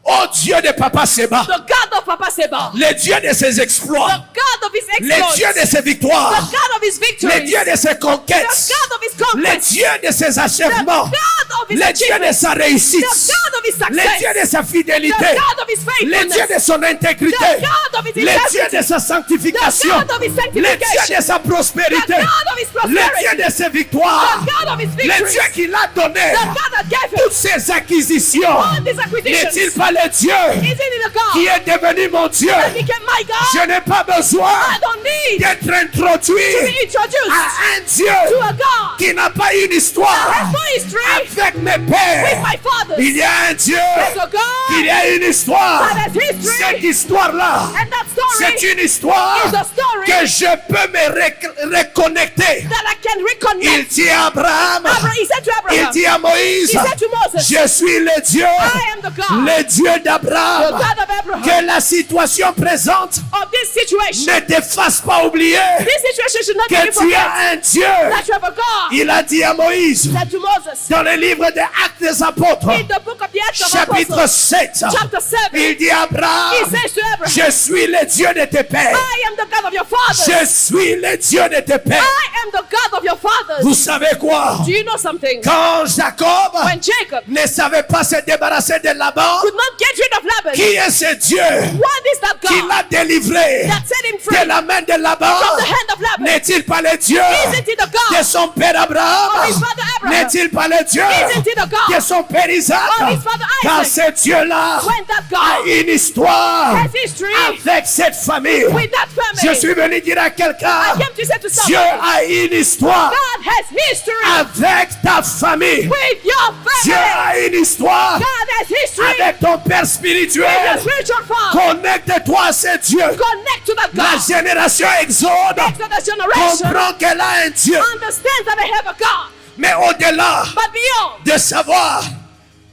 Oh Dieu de Papa Seba, The God of Papa Seba. le Dieu de ses exploits, The God of his le exploits. Dieu de ses The victoires, God of his le victories. Dieu de ses The conquêtes, God of his le conquests. Dieu de ses The achèvements, God of his le Dieu de achievements. sa réussite, The God of his le Dieu de success. sa The fidélité, God of his le Dieu de faithfulness. son intégrité, The God of his le Dieu integrity. de sa sanctification, The God of his le Dieu sanctification. de sa The prospérité, God of his le Dieu prosperity. de ses victoires, The God of his le victories. Dieu qui l'a donné The God that gave him toutes ces acquisitions. all these acquisitions. N'est-il pas le Dieu Isn't it a God qui est devenu mon Dieu? that became my God? Je n'ai pas besoin I don't need d'être to be introduit introduced à un to Dieu a God qui n'a pas une that histoire has no history avec mes with pères. my fathers. Il y a un Dieu There's a qui God a une histoire. that has history. Cette histoire-là, And that story c'est une histoire is a story que je peux me reconnecter. that I can Il reconnect. dit à Abraham, He said to il Abraham, dit à Moïse, he said to Moses, je suis le Dieu, I am the God, le Dieu the d'Abraham. God of Abraham. Que la situation présente Of this situation, ne te fasse pas oublier this situation should not que be tu forget as un Dieu. that you have a God. Il a dit à Moïse, Said to Moses dans le livre des Actes des Apôtres, in the book of the Acts of chapitre Apostles, 7, chapter 7, il dit à he Abraham, says to Abraham, je suis le Dieu de tes pères. I am the God of your fathers. Je suis le Dieu de tes pères. I am the God of your fathers. Vous savez quoi? Do you know something? Quand Jacob When Jacob ne savait pas se débarrasser de Laban, could not get rid of Laban, qui est ce Dieu what is that qui God l'a délivré that set him free de la main de Laban? from the hand of Laban? N'est-il pas le Dieu Isn't he the God de son père Abraham? of his father Abraham? N'est-il pas le Dieu Isn't it a God de son père Isaac? of his father Car Isaac? ce Dieu-là When that a God une histoire has history avec cette famille. with that Je family, suis venu dire à I quelqu'un, came to say to Dieu somebody, a une histoire God has history avec ta famille. with your Dieu family. a une histoire God has history avec ton père with spirituel. your spiritual father. Connecte-toi à ce Dieu. Connect to that La God. génération Exode Exodus generation comprend qu'elle a un Dieu. understands that they have a God. Mais au-delà But beyond de savoir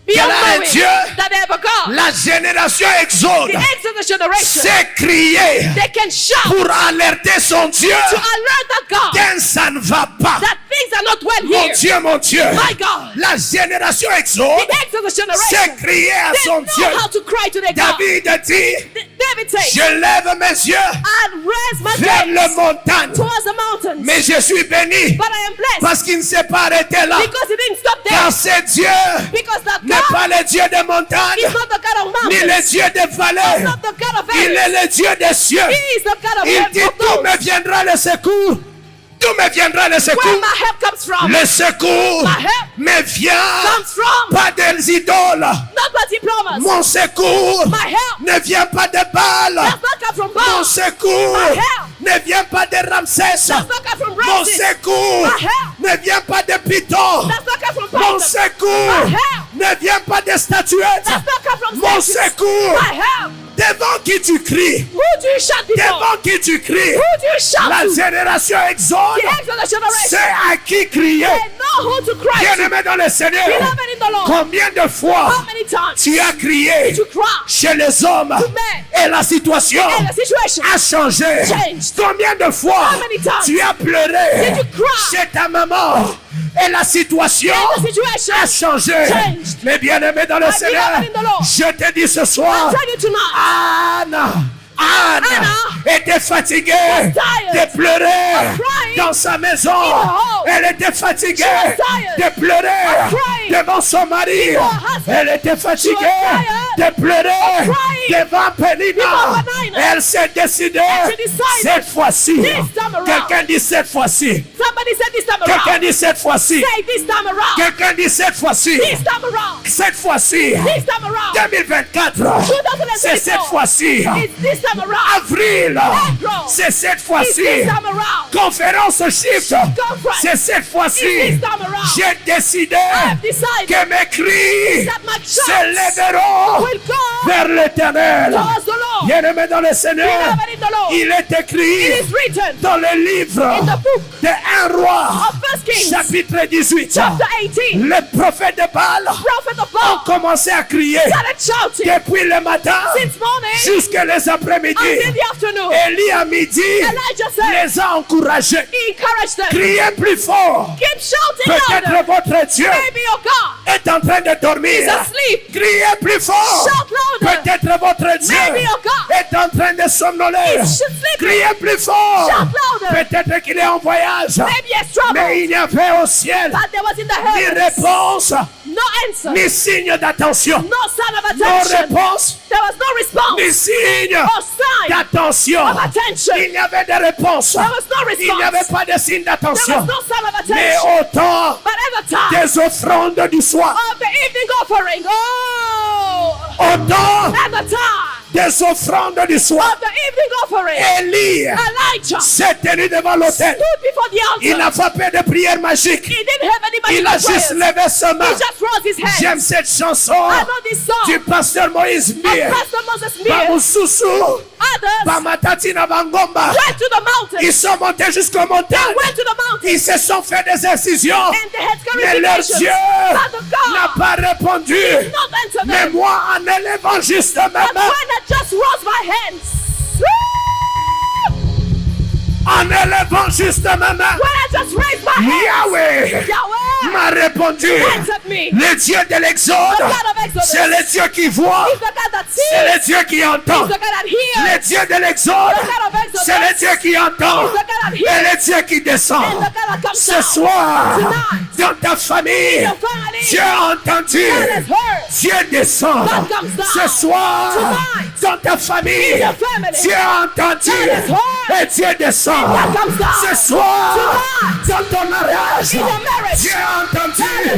Beyond qu'elle a un knowing Dieu, that they have a God, la génération Exode the Exodus generation, sait crier they can shout pour alerter son Dieu to alert that God que ça ne va pas. that things are not well Mon here. Dieu, mon Dieu. My God, La génération Exode the Exodus sait generation, crier à they son Dieu. know how to cry to their God. David dit, David says, je lève mes yeux and raise my vers gaze les montagnes, towards the mountains, mais je suis béni but I am blessed parce qu'il ne s'est pas arrêté là. because he didn't stop there. Car c'est Dieu Because that n'est God pas le Dieu des montagnes, is not the God of ni mountains, le Dieu des he's vallées. not the God of Il valleys, est le Dieu des cieux. he is the God of Il dit, d'où me heaven. viendra le secours? D'où me viendra le Where secours? my help comes from, Le secours my help me vient comes from pas des idoles. not what he promised. Mon secours My help ne vient pas de Baal. does not come from Mon God. secours My help ne vient pas de Ramsès. does not come from Mon Ramses. secours My help ne vient pas de Python. does not come from Mon Python. secours My help ne vient pas de statuettes. does not come from Mon statues. secours, My help, devant qui tu cries, who do you shout before? devant qui tu cries, Who do you shout la to? génération Exode The Exodus generation, sait à qui crier. they know who to cry to. Bien-aimé dans le Seigneur, Beloved in the Lord, combien de fois how many times tu as crié to cry chez les hommes men et la situation and the situation a changé? changed? Combien de fois How many times tu as pleuré did you cry chez ta maman et la situation and the situation a changé? changed? Mais bien-aimé dans le My Seigneur, beloved in the Lord, je te dis ce I soir, tell you tonight, Anne était fatiguée was tired de pleurer of crying dans sa maison. in her home. Elle était fatiguée She was tired de pleurer of crying devant son mari. before her husband. Elle était fatiguée She was tired de pleurer of crying devant Pénina. before Penina. Elle s'est décidée And she decided cette fois-ci. this time around. Quelqu'un dit cette fois-ci. somebody said this time Quelqu'un around. dit cette fois-ci. Say this time around. Quelqu'un dit cette fois-ci. This time around. Cette fois-ci. This time around. 2024. C'est cette fois-ci. It's this time around. Avril, c'est cette It's fois-ci. this time around. Conférence Shift, Conference. c'est cette fois-ci. It's this time around. J'ai décidé I have decided que mes cris that my se shouts lèveront will go vers l'Éternel. towards the Lord. Bien-aimé dans le Seigneur, Beloved in the Lord, il est it écrit is written dans le livre in the book de 1 roi, of 1 Kings, chapitre 18. chapter 18. Les prophètes de Baal Prophet of ont God commencé à crier started shouting depuis le matin since morning jusqu'à les après-midi. until the afternoon. Élie à midi Elijah said, les a encouragés. he encouraged them. Criez plus fort. Keep shouting Peut-être louder. votre Dieu Maybe your God est en train de dormir. is asleep. Criez plus fort. Shout louder. Peut-être votre Dieu Maybe your God est en train de somnoler. is sleeping. Criez plus fort. Shout louder. Peut-être qu'il est en voyage. Maybe it's trouble. Mais il n'y avait au ciel But there was in the ni heavens réponse, no answer, ni signe d'attention. no sign of No attention. réponse, There was no ni response signe or sign d'attention. of attention. Il n'y avait de réponse. There was no Il n'y avait response. pas de signe There was d'attention. no sign of Mais attention. au temps But at the time des offrandes du soir, of the evening offering, au temps at the time des offrandes du soir, of the evening offering, Élie Elijah s'est tenu devant l'autel. stood before the Il altar. n'a pas fait de prière magique. He didn't have any Il a magical juste prayers. levé sa main. He just raised his hands. J'aime cette chanson I know this song du pasteur Moïse of Mir. Pastor Moses Mears. Bamususu, Others Bamatatina Bangomba. went to the mountain. Ils sont montés jusqu'au They montagne. went to the mountain Ils se sont fait des incisions. and they had Mais leur scarifications. Dieu But the n'a God pas répondu. did not answer Mais them. moi, en élevant juste ma But main, when I just raised my hands, en élevant juste ma main, when I just raised my hands, Yahweh Yahweh m'a répondu. answered me. Le Dieu de l'Exode, The God of Exodus c'est le Dieu qui voit, is the God that c'est sees. le Dieu qui entend. He's the God that hears. Le Dieu de l'Exode, The God of Exodus c'est le Dieu qui entend. is the God that Et hears. le Dieu qui descend. And the God that comes Ce down. soir, Tonight, dans ta famille, your family, Dieu a entendu. God has heard. Dieu descend. God comes down. Ce soir, Tonight, dans ta famille, your family, Dieu a entendu. God has heard. Et Dieu descend. God comes down. Ce soir, Tonight, dans ton mariage, in your marriage, Dieu a entendu. God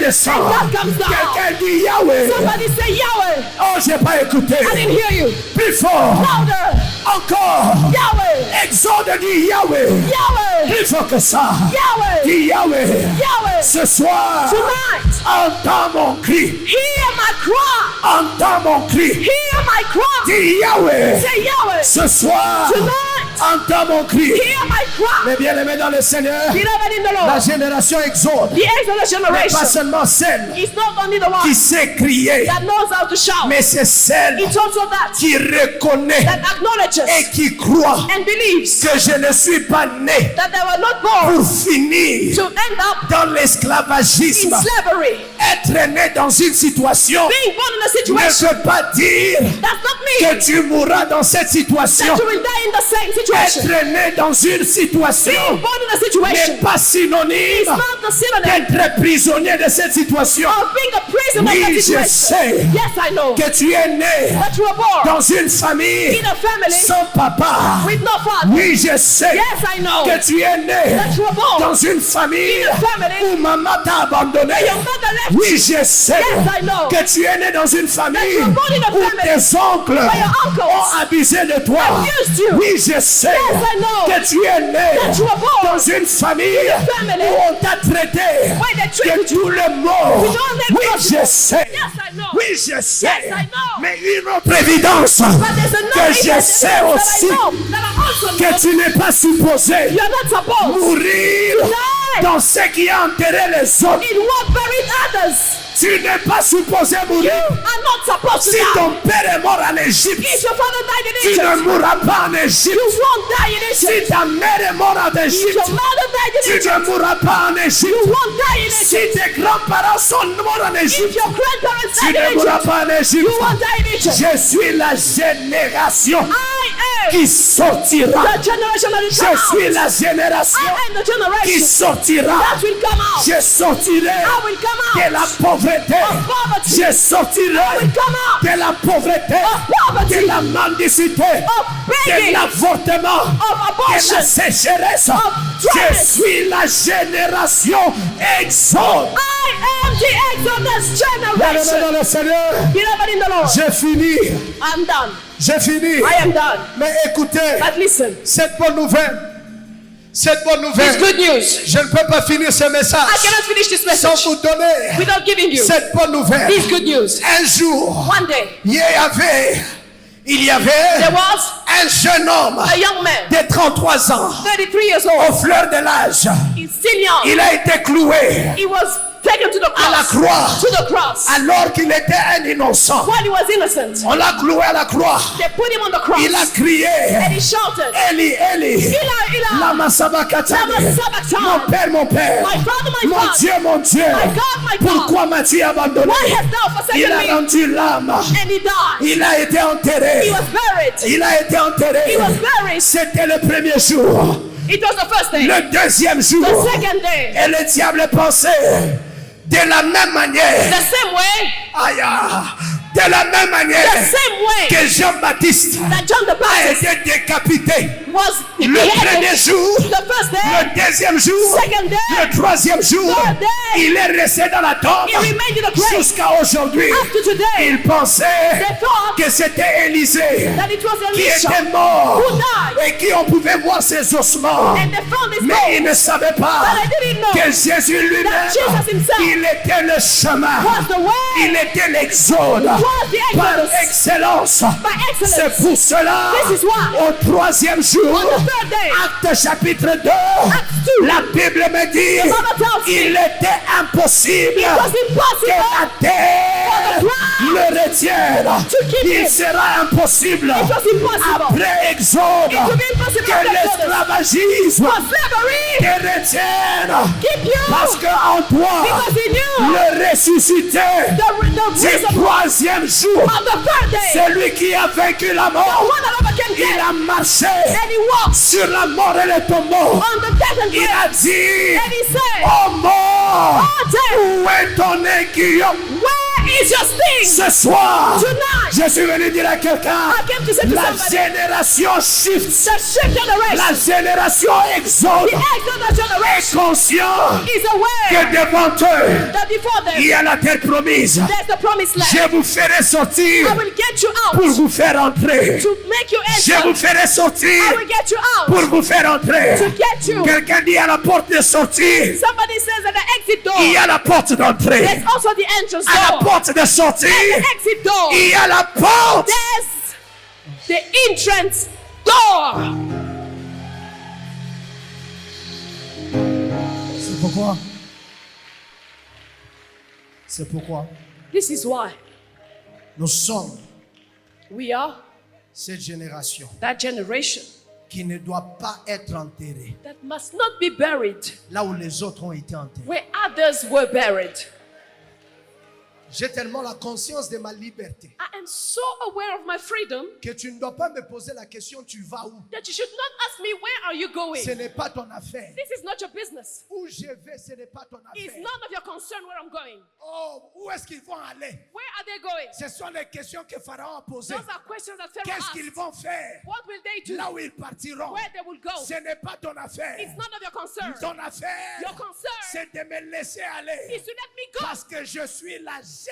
descend. And God comes down. Quelqu'un dit Yahweh. Somebody say Yahweh. Oh, j'ai pas écouté. I didn't hear you. Plus fort. Louder. Encore. Yahweh. Exode dit Yahweh. Yahweh. Plus fort que ça. Yahweh. Dis Yahweh. Yahweh. Ce soir, Tonight. entends mon cri. Hear my cry. Entends mon cri. Hear my cry. Dis Yahweh. Say Yahweh. Ce soir, Tonight. entends mon cri. Hear my cry. Mes bien-aimés dans le Seigneur, Beloved in the la Lord. génération Exode The Exodus n'est pas generation seulement celle is not only the one qui sait crier, that knows how to shout. mais c'est celle It's also that qui reconnaît that acknowledges et qui croit and believes que je ne suis pas né that they were not born pour finir to end up dans in l'esclavagisme. slavery. Être né dans une situation Being born in a ne situation veut pas dire does not mean que tu mourras dans cette situation. that you will die in the same situation. Être né dans une situation Being born in a n'est situation pas is synonyme not the synonym d'être prisonnier de cette situation. of being a prisoner of Oui, that je situation. sais Yes, I know que tu es né that you were born dans une famille in a family sans papa. with no father. Oui, je sais Yes, I know que tu es né that you were born dans une famille in a family où maman t'a abandonné. your mother left Oui, you. je sais Yes, I know que tu es né dans une famille you were born in a où family tes oncles where your uncles ont abusé de toi. abused you. Oui, je sais Yes, I know que tu es né that you were born dans une famille family où on t'a traité where they de treated you tout le monde. with all their Oui, possible. je sais. Yes, I know. Oui, je sais. Yes, I know. Mais une autre évidence But there's another que je evidence sais that aussi I know, that I also que know. tu n'es pas supposé You're not supposed mourir to die dans ce qui a enterré les autres. in what buried others. Tu n'es pas supposé You mourir. are not supposed to Si die. ton père est mort en Égypte, If your father died in tu ne Egypt, mourras pas en Égypte. you won't die in Si Egypt. ta mère est morte en If Égypte, your mother died in tu Egypt, ne mourras pas en Égypte. you won't die in Si Egypt. tes grands-parents sont morts en If Égypte, your grandparents tu died ne in mourras Egypt, pas en Égypte. you won't die in Egypt. Je suis la génération I am qui sortira. the generation that will Je come suis out. la génération I am the qui generation sortira. that will come out. Je sortirai I will come de out la pauvreté. of poverty. Je sortirai I will come out de la pauvreté, of poverty, de la mendicité, of de begging, l'avortement, of de la abortion. sécheresse. of Je dryness. suis la génération Exode. I am the Exodus Bien-aimés generation. dans le Seigneur, Beloved in the Lord, j'ai fini. I'm done. J'ai fini. I am done. Mais écoutez, But listen, cette bonne nouvelle, cette bonne it's nouvelle, good news. je ne peux pas finir ce I message cannot finish this sans message vous donner without giving you cette bonne nouvelle. this good news. Un jour, One day, il y avait there was un jeune homme a young man, de 33 ans, 33 years aux old. fleurs de l'âge. He's still young. Il a été cloué He was taken to the à la cross. croix To the cross. alors qu'il était un innocent. While he was innocent, On l'a cloué à la croix. they put him on the cross. Il a And crié, he shouted, Eli, Eli, Eli, Eli, lama sabachthani. lama sabachthani. Mon Père, My father, my mon father. Dieu, mon Dieu, My God, my God. pourquoi m'as-tu abandonné? Why hast thou Il forsaken a me? rendu l'âme. And he died. Il a été enterré. He was buried. Il a été enterré. He was buried. C'était le premier jour. It was the first day. Le deuxième jour. The second day. Et le diable pensait de la même manière. The same way. Aïe, de la même manière The same way que Jean-Baptiste that John the a Baptist été décapité. was Le beheaded. premier jour, The first day. le deuxième jour, Second day. le troisième jour, Third day. il est resté dans la tombe He remained in the grave. jusqu'à aujourd'hui. Up to today. Il pensait They thought que c'était Élisée that it was qui Elisha était mort who died. et qui on pouvait voir ses ossements. And they found his Mais il bones. ne savait pas But I didn't know que Jésus lui-même, that Jesus himself il était le chemin, was the way. il était l'exode Was the par Exodus. excellence. By excellence. C'est pour cela, This is why. au troisième jour, On the third day. Acte chapitre 2, 2. la Bible me dit, The Bible tells me il était impossible It was que impossible la terre for the ground le retienne. to keep Il him. sera impossible It was impossible. après Exode It will be impossible que after Exodus. l'esclavagisme For slavery. te retienne. Keep you. Parce qu'en toi, Because he knew le ressuscité the du reason troisième jour, on the third day. celui qui a vaincu la The mort, one that overcame il death. a marché And he walked sur la mort et le tombeau. on the death and Il grave. a dit, And he said, oh mort, Oh death, où est ton aiguillon? where is your sting? Ce soir, Tonight, Je suis venu dire à quelqu'un, I came to say to la somebody, génération shift. the shift generation, La génération exode the Exodus est generation conscient is aware que devant eux, that before them, il y a la terre promise. there's the promised land. Je vous ferai sortir I will get you out pour vous faire entrer. to make you Je enter. vous ferai sortir I will get you out pour vous faire entrer. to get you. Quelqu'un dit à la porte de sortie, Somebody says at the exit door, il y a la porte d'entrée. there's also the entrance À la door. porte de sortie, At the exit door, il y a la porte. there's the entrance door. C'est pourquoi? C'est pourquoi This is why nous sommes we are cette génération that generation qui ne doit pas être enterrée that must not be buried là où les autres ont été enterrés. where others were buried. J'ai tellement la conscience de ma liberté I am so aware of my freedom que tu ne dois pas me poser la question tu vas où? that you should not ask me, where are you going? Ce n'est pas ton affaire. This is not your business. Où je vais, ce n'est pas ton It's affaire. none of your concern where I'm going. Oh, où est-ce qu'ils vont aller? Where are they going? Ce sont les questions que Pharaon a posées. Those are questions that Pharaoh Qu'est-ce qu'ils asked. vont faire? What will they do? Là où ils partiront. Where they will go? Ce n'est pas ton affaire. It's none of your concern. Ton affaire, Your concern c'est de me laisser aller. is to let me go Parce que je suis la génération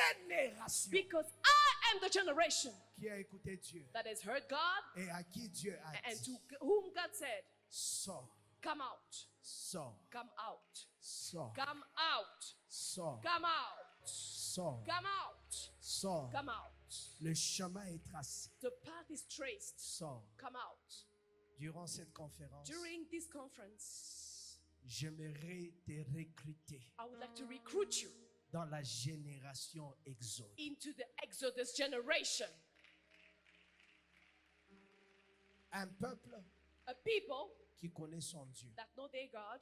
because I am the generation qui a écouté Dieu that has heard God et à qui Dieu a and dit, to whom God said, sors, come out, sors, come out, sors, come out, sors, come out, sors, come out, sors. come out. Le chemin est tracé. The path is traced. Sors. Come out. Durant cette conférence, During this conference, j'aimerais te recruter I would like to recruit you dans la génération exode. into the Exodus generation. Un peuple A people qui connaît son Dieu, that know their God,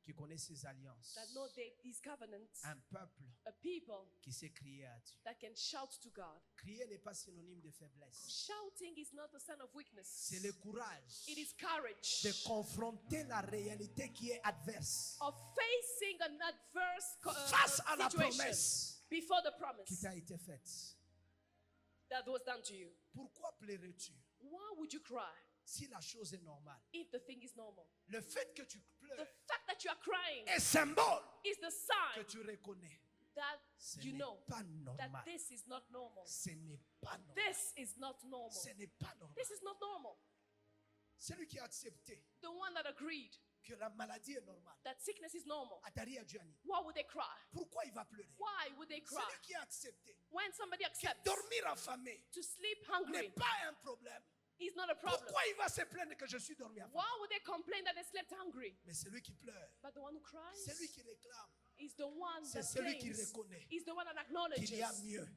qui connaît ses alliances. that know his covenants. Un peuple A people qui sait crier à Dieu. that can shout to God. Crier n'est pas synonyme de faiblesse. Shouting is not a sign of weakness. C'est le courage It is courage de confronter la réalité qui est adverse of facing an adverse face à la situation promesse before the qui promise t'a été faite. that was done to you. Pourquoi pleurais-tu Why would you cry si la chose est normale? if the thing is normal? Le fait que tu The pleures fact that you are crying est symbole is the que sign tu reconnais. that Ce you n'est know pas that normal. this is not normal. Ce n'est pas normal. This is not normal. Ce n'est pas normal. This is not normal. Celui qui a accepté The one that agreed que la maladie est normale, that sickness is normal, Atari Adjani, why would they cry? pourquoi il va pleurer? Why would they cry? Celui qui a accepté When somebody que accepts dormir affamé to sleep n'est hungry pas un problème, is not a problem, pourquoi il va se plaindre que je suis dormi affamé? why would they complain that they slept hungry? Mais celui qui pleure, But the one who cries celui qui réclame, is the one c'est that celui qui claims, reconnaît is the one that qu'il y a acknowledges mieux.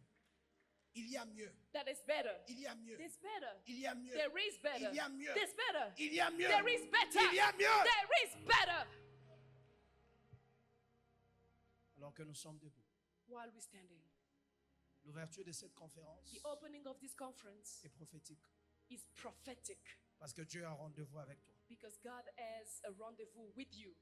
Il y a mieux. that is better. Il y a mieux. There's better. Il y a mieux. There is better. Il y a mieux. There's better. Il y a mieux. There is better. Il y a mieux. There is better. Alors que nous sommes debout, While we're standing, l'ouverture de cette conférence the opening of this conference est prophétique is prophetic parce que Dieu a un rendez-vous avec toi. because God has a rendezvous with you.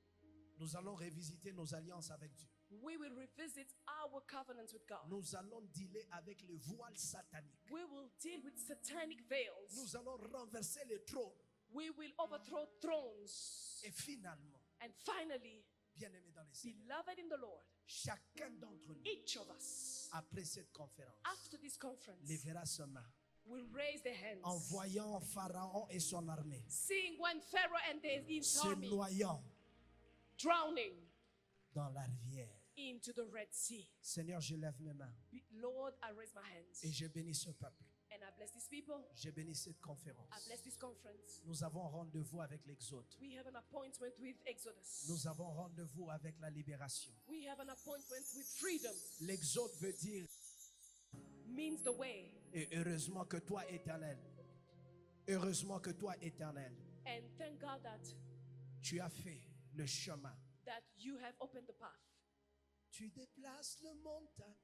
Nous allons revisiter nos alliances avec Dieu. We will revisit our covenants with God. Nous allons dealer avec le voile satanique. We will deal with satanic veils. Nous allons renverser les trônes. We will overthrow thrones. Et finalement, And finally, bien-aimés dans les Seigneurs, beloved in the Lord, chacun d'entre nous, each of us, après cette conférence, after this conference, lèvera sa main will raise their en hands, voyant Pharaon et son armée seeing when Pharaoh and his se army noyant drowning dans la rivière. into the Red Sea. Seigneur, je lève mes mains Lord, I raise my hands et je bénis ce peuple. and I bless these people. Je bénis cette I conférence. bless this conference. Nous avons rendez-vous avec l'Exode. We have an appointment with Exodus. Nous avons rendez-vous avec la libération. We have an appointment with freedom. L'Exode veut dire, Means the way. et heureusement que toi, Éternel, heureusement que toi, Éternel, And thank God that tu as fait le chemin. you have opened the path. Tu déplaces le montagne.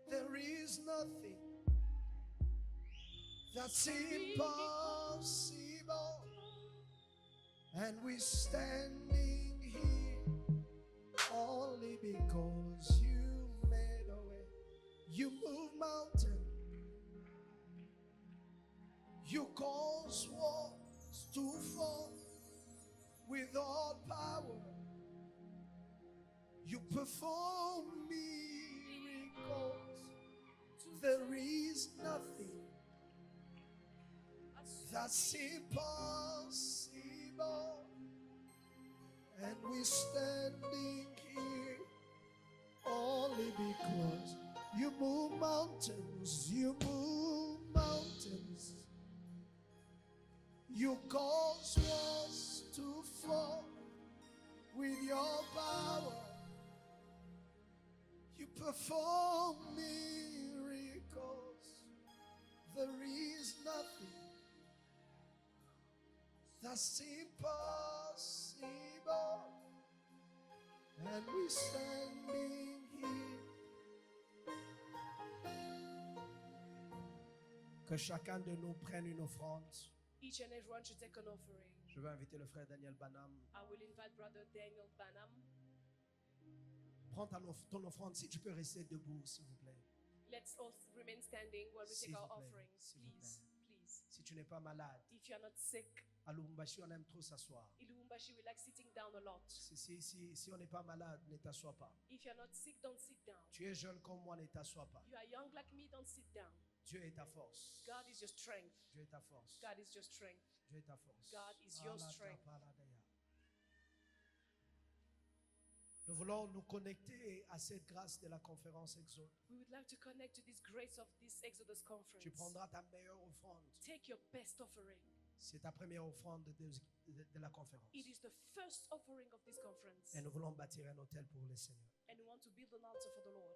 There is nothing that's impossible. And we're standing here all because you made a way. You move mountains. You cause walls to fall with all power. You perform miracles. There is nothing that's impossible. And we're standing here only because you move mountains. You move mountains. You cause walls to fall with your power. You perform miracles. There is nothing that's impossible. And we're standing here. Que chacun de nous prenne une offrande. Each and everyone should take an offering. Je vais inviter le frère Daniel Banham. I will invite Brother Daniel Banham. Prends ton offrande, si tu peux rester debout, s'il vous plaît. Let's all remain standing while we take our offerings. S'il vous Please, please. Si tu n'es pas malade, If you are not sick, à Lubumbashi, on aime trop s'asseoir. in Lubumbashi we like sitting down a lot. Si on n'est pas malade, ne t'assois pas. If you are not sick, don't sit down. Tu es jeune comme moi, ne t'assois pas. You are young like me, don't sit down. Dieu est ta force. God is your strength. Dieu est ta force. God is your strength. Dieu est ta force. God is your strength. Nous voulons nous connecter à cette grâce de la conférence Exode. We would like to connect to this grace of this Exodus conference. Tu prendras ta meilleure offrande. Take your best offering. C'est ta première offrande de la conférence. It is the first offering of this conference. Et nous voulons bâtir un hôtel pour le Seigneur. And we want to build an altar for the Lord.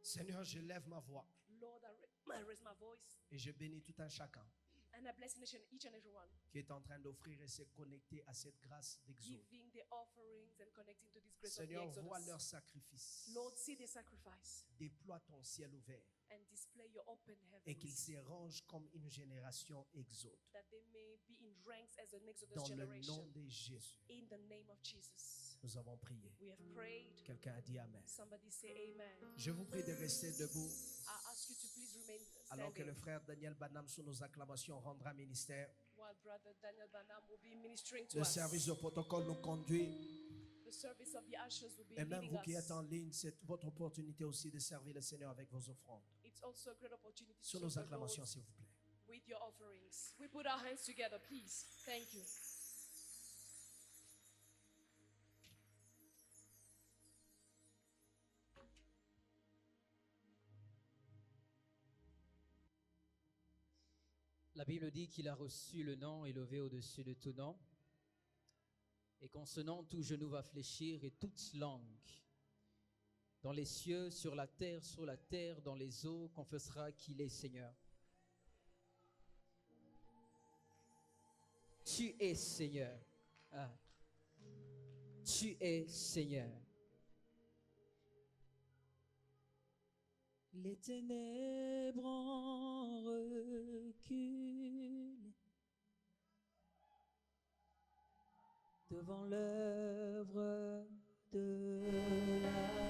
Seigneur, je lève ma voix Lord, I raise my voice et je bénis tout un chacun and I bless each and everyone qui est en train d'offrir et se connecter à cette grâce d'Exode. giving their offerings and connecting to this grace Seigneur, of the vois Exodus. leur sacrifice. Lord, see their sacrifice Déploie ton ciel ouvert and display your open et qu'ils heavens, se rangent comme une génération Exode. that they may be in ranks as an Exodus Dans le nom generation. de Jésus, In the name of Jesus, nous avons prié. we have prayed. Quelqu'un a dit Amen. Somebody say amen. Je vous prie de rester debout I ask you to please remain alors que le standing frère Daniel Banham, sous nos acclamations, rendra ministère. while Brother Daniel Banham will be ministering to Le us. service de protocole nous conduit. The service of the ushers will be Et même leading vous qui êtes us. en ligne, c'est votre opportunité aussi de servir le Seigneur avec vos offrandes. It's also a great opportunity to Sous serve nos the acclamations, Lord s'il vous plaît. with your offerings. We put our hands together, please. Thank you. La Bible dit qu'il a reçu le nom élevé au-dessus de tout nom, et qu'en ce nom, tout genou va fléchir et toute langue, dans les cieux, sur la terre, dans les eaux, confessera qu'il est Seigneur. Tu es Seigneur. Ah. Tu es Seigneur. Les ténèbres en recul devant l'œuvre de la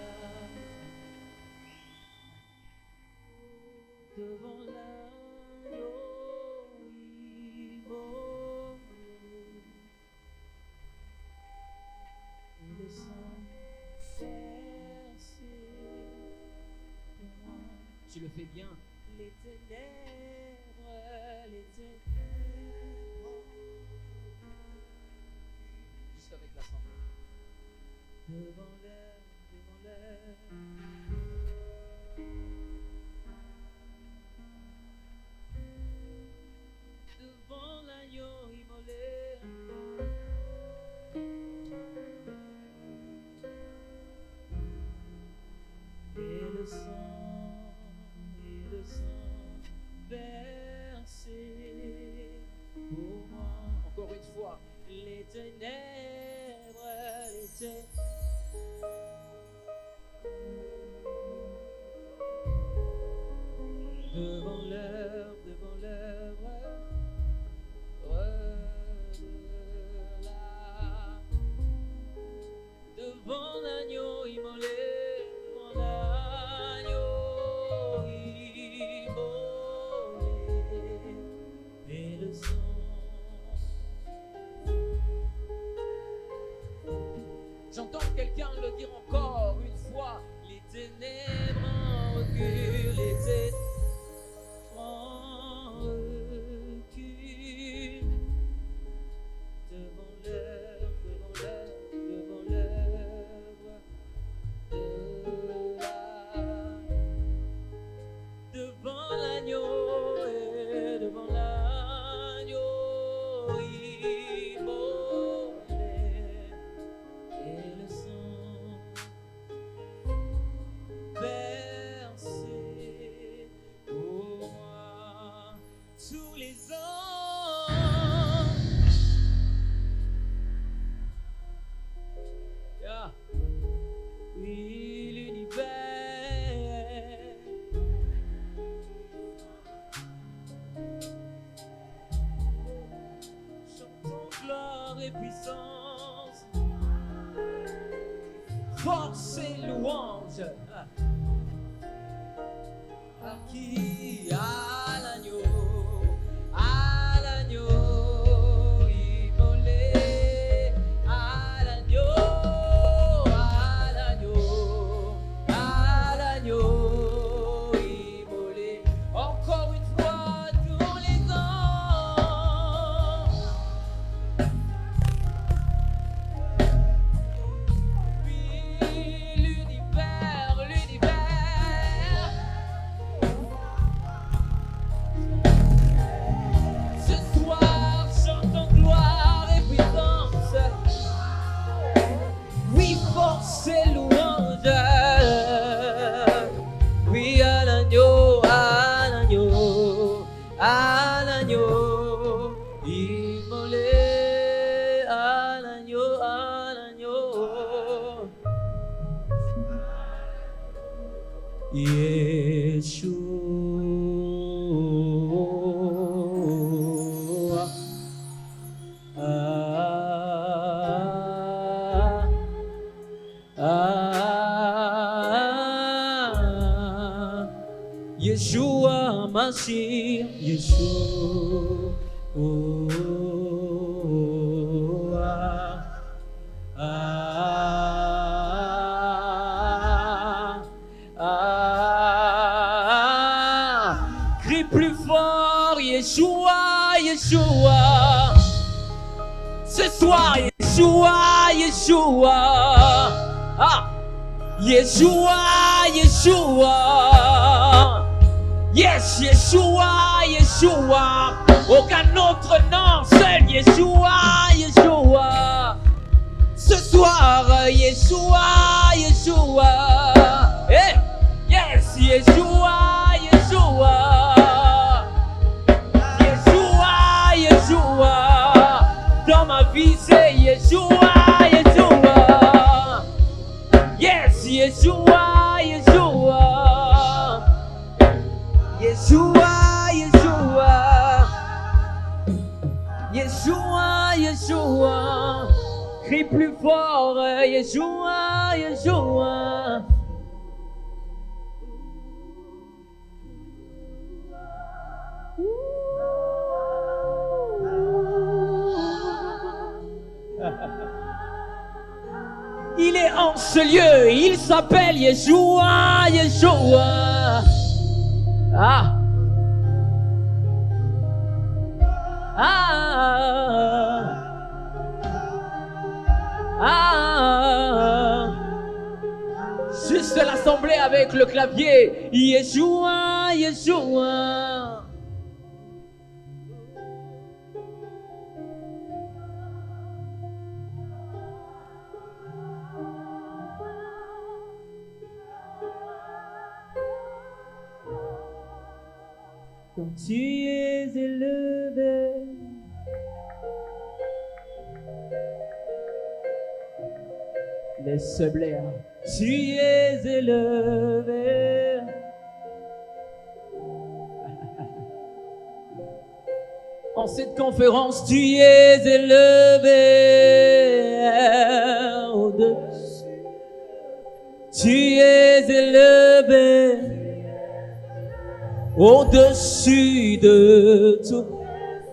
devant l'agneau immolé et le sang versé pour moi. Tu le fais bien. Les ténèbres, juste avec la sang. Devant l'heure. Devant l'agneau immolé. Et le sang versé pour moi. Encore une fois. Les ténèbres, quelqu'un le dire encore une fois. Les ténèbres en recul, les ténèbres en recul. Devant l'œuvre, devant l'œuvre devant l'agneau et devant l'agneau immolé et le sang versé pour moi tous les ans. Yeah. Oui, l'univers chantons gloire et puissance, force et louange à qui? À l'agneau immolé, à l'agneau immolé. Encore une fois tous les ans. Oui, l'univers. Ce soir, chantons gloire et puissance. Oui, force et louange. Oui, à l'agneau immolé, à l'agneau. Yeshua. Yeshua Mashiach, Yeshua. Crie plus fort, Yeshua, Yeshua. Ce soir, Yeshua, Yeshua. Ah, Yeshua, Yeshua. Yes, Yeshua, Yeshua. Aucun autre nom, seul Yeshua, Yeshua. Ce soir, Yeshua, Yeshua. Hey, yes, Yeshua, Yeshua. Yeshua, Yeshua. Dans ma vie, c'est Yeshua, Yeshua. Yes, Yeshua, Yeshua. Yeshua, Yeshua. Yeshua, Yeshua. Crie plus fort, Yeshua, Yeshua. Il est en ce lieu, il s'appelle Yeshua, Yeshua. Ah. Ah. Ah. Juste l'assemblée avec le clavier. Yeshua, Yeshua. Quand tu es élevé, laisse blaire. Tu es élevé. En cette conférence, tu es élevé au-dessus. Tu es élevé au-dessus de tout.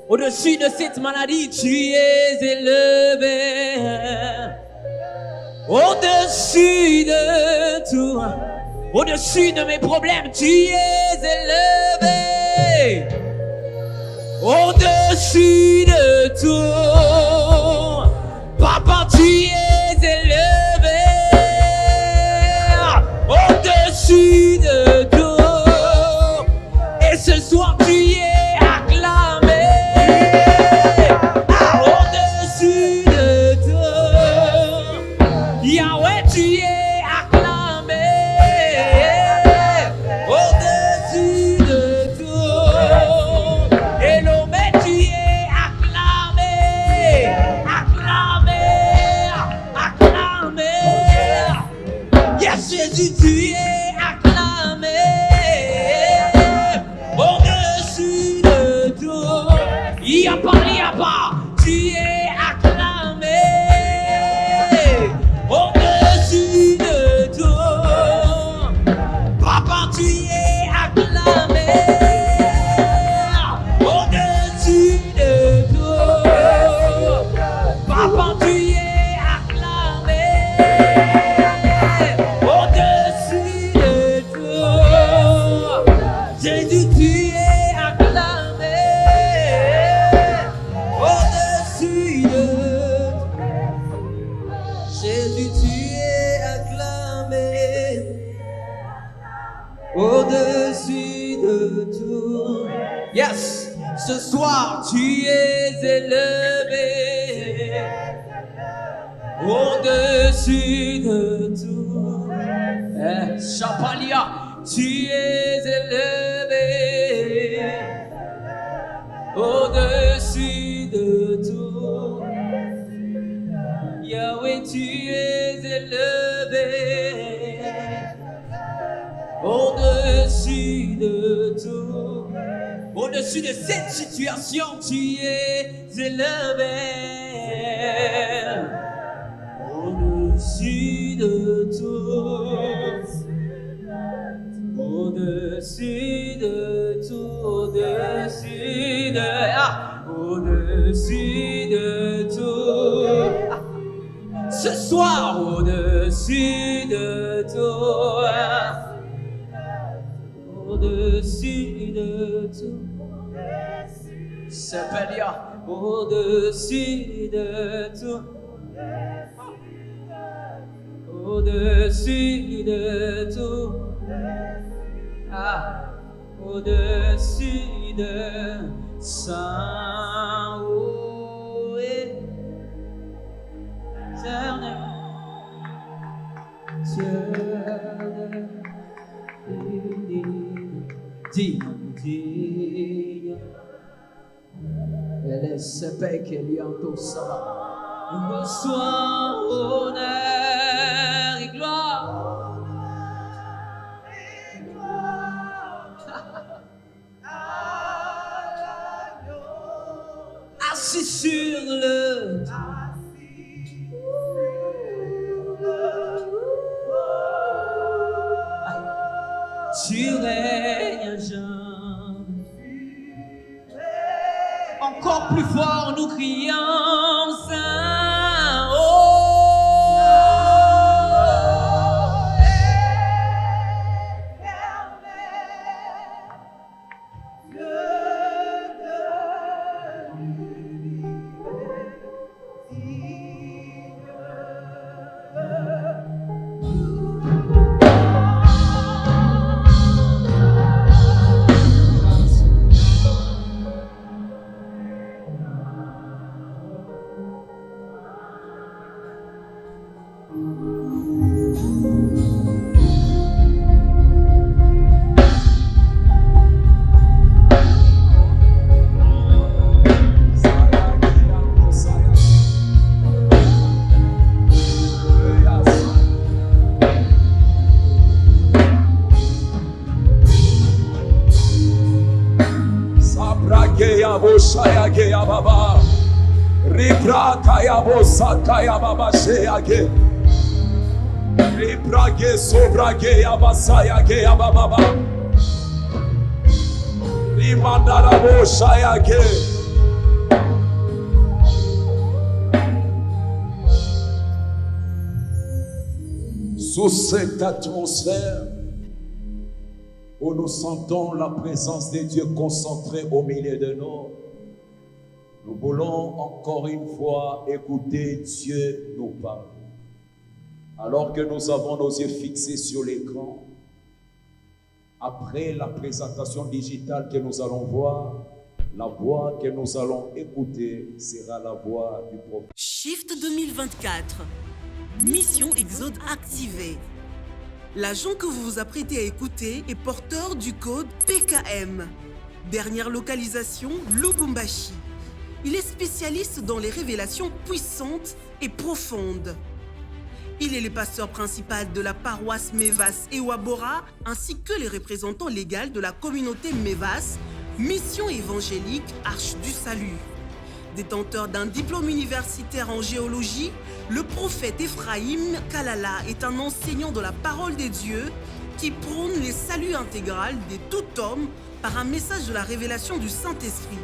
Au-dessus de cette maladie, tu es élevé. Au-dessus de tout, au-dessus de mes problèmes, tu es élevé. Au-dessus de tout, Papa, tu es élevé. Au-dessus de tout, et ce soir tu es acclamé. Au-dessus de tout, Yahweh, tu es acclamé. Au-dessus de tout, Elomé, tu es acclamé. Acclamé, acclamé. Yes, Jésus, tu es acclamé. Au-dessus de tout, Yapa, tu es acclamé. Au-dessus de tout, Papa, tu es acclamé. Au-dessus de tout, Papa, tu es acclamé. Au-dessus de tout, Jésus, tu es acclamé. Au-dessus de Jésus, tu es acclamé. Au-dessus de tout. Yes, ce soir tu es élevé. Au-dessus de tout. Chapalia, tu es élevé. Au-dessus de tout. Yahweh, tu es élevé. Au-dessus de tout. Au-dessus de cette situation, tu es élevé. Au-dessus de tout. Au-dessus de tout. Au-dessus de au-dessus de tout. Ce soir, au-dessus de tout. Au-dessus de tout. S'appelle au-dessus de tout. Au-dessus de tout. Ah, au-dessus de Saint. Oh, éternel. Digne, elle est sepée qu'elle y entend ça. Reçois honneur et gloire. Assis sur le trône. Tu règnes, Jean. Encore plus fort, nous crions Saint. Oh, Boshaya baba Ribra kaya bosa kaya baba sheyage Ribra ge sobra ge ya basaya ge ya baba Rimandara boshaya ge sous cette atmosphère où nous sentons la présence de Dieu concentrée au milieu de nous, nous voulons encore une fois écouter Dieu nous parler. Alors que nous avons nos yeux fixés sur l'écran, après la présentation digitale que nous allons voir, la voix que nous allons écouter sera la voix du prophète. Shift 2024. Mission Exode activée. L'agent que vous vous apprêtez à écouter est porteur du code PKM. Dernière localisation, Lubumbashi. Il est spécialiste dans les révélations puissantes et profondes. Il est le pasteur principal de la paroisse Mévas et Wabora, ainsi que les représentants légaux de la communauté Mévas, Mission évangélique Arche du Salut. Détenteur d'un diplôme universitaire en géologie, le prophète Ephraim Kalala est un enseignant de la parole des dieux qui prône les saluts intégral de tout homme par un message de la révélation du Saint-Esprit.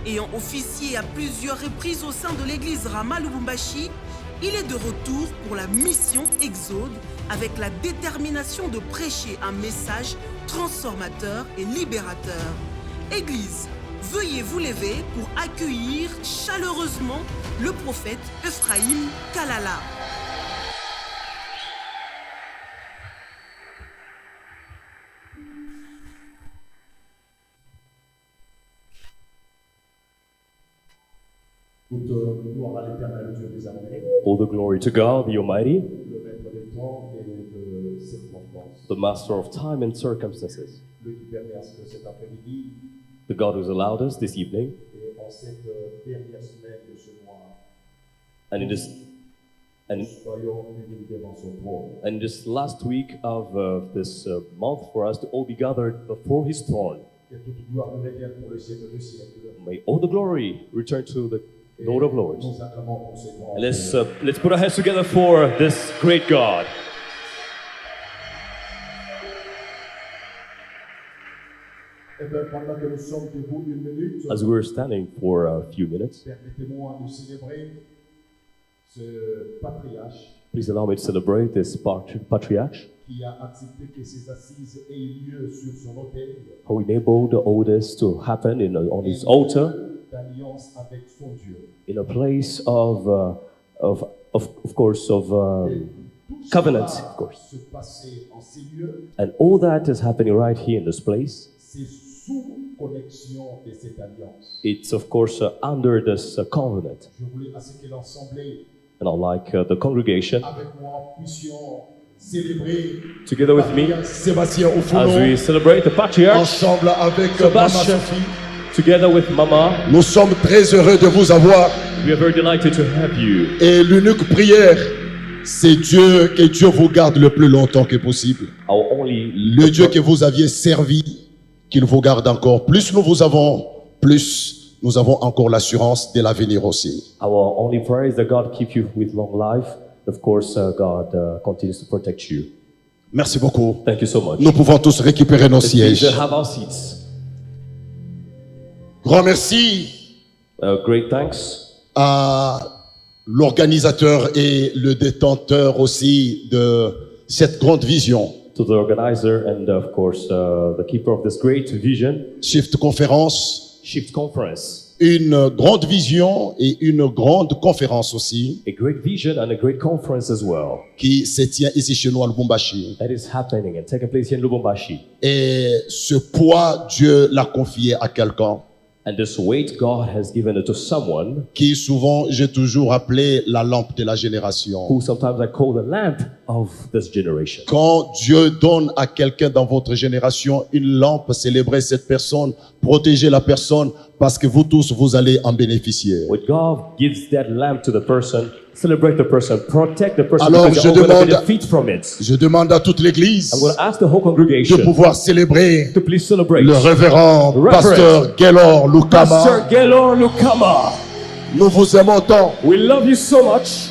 Ayant officié à plusieurs reprises au sein de l'église Rama Lubumbashi, il est de retour pour la mission Exode avec la détermination de prêcher un message transformateur et libérateur. Église, veuillez vous lever pour accueillir chaleureusement le prophète Ephraim Kalala. Toute gloire à l'Éternel Dieu des armées, All the glory to God, the Almighty, le maître des temps et de circonstances, the master of time and circumstances, le qui permet à ce que cet après-midi the God who's allowed us this evening, et en cette dernière semaine de ce mois, and in this, nous and, soyons unis devant son trône. and in this last week of this month for us to all be gathered before His throne. Que toute gloire nous revienne pour le siècle des siècles. May all the glory return to the Et Lord of Lords. nous acclamons pour ces grands. And let's put our hands together for this great God. Et bien, pendant que nous sommes debout une minute, As we're standing for a few minutes, permettez-moi de célébrer ce patriarche please allow me to celebrate this patriarch qui a accepté que ses assises aient lieu sur son autel. who enabled all this to happen on his altar D'alliance avec son Dieu. in a place of course, covenant, of course. Se passer en ces lieux, And all that is happening right here in this place, c'est sous connexion de cette alliance. it's of course under this covenant. Je voulais à ce que l'Assemblée, And I'd like the congregation, avec moi, puissions célébrer together with me, Sébastien as we Oufoulon, celebrate the patriarch, ensemble avec Mama Sébastien. Sophie. together with Mama. Nous sommes très heureux de vous avoir. We are very delighted to have you. Et l'unique prière, c'est Dieu, que Dieu vous garde le plus longtemps que possible. Our only Le Dieu que vous aviez servi, qu'il vous garde encore. Plus nous vous avons, plus nous avons encore l'assurance de l'avenir aussi. Our only prayer is that God keep you with long life. Of course, God continues to protect you. Merci beaucoup. Thank you so much. Nous pouvons tous récupérer nos Let's please sièges. have our seats. Grand merci Great thanks à l'organisateur et le détenteur aussi de cette grande vision. to the organizer and of course the keeper of this great vision, Shift Conférence, Shift Conference. une grande vision et une grande conférence aussi A great vision and a great conference as well. qui se tient ici chez nous à Lubumbashi. That is happening and taking place here in Lubumbashi. Et ce poids, Dieu l'a confié à quelqu'un And this weight God has given it to someone qui souvent, j'ai toujours appelé la lampe de la génération. who sometimes I call the lamp of this generation. Quand Dieu donne à quelqu'un dans votre génération une lampe, célébrez cette personne, protégez la personne, parce que vous tous, vous allez en bénéficier. When God gives that lamp to the person, celebrate the person, protect the person Alors, because je you're going to demande- benefit from it. Je demande à toute l'église I'm going to ask the whole de congregation pouvoir célébrer to please celebrate le révérend Reverend pasteur Gaylor Lukama. Pastor Gaylor Lukama. Nous vous aimons tant. We love you so much.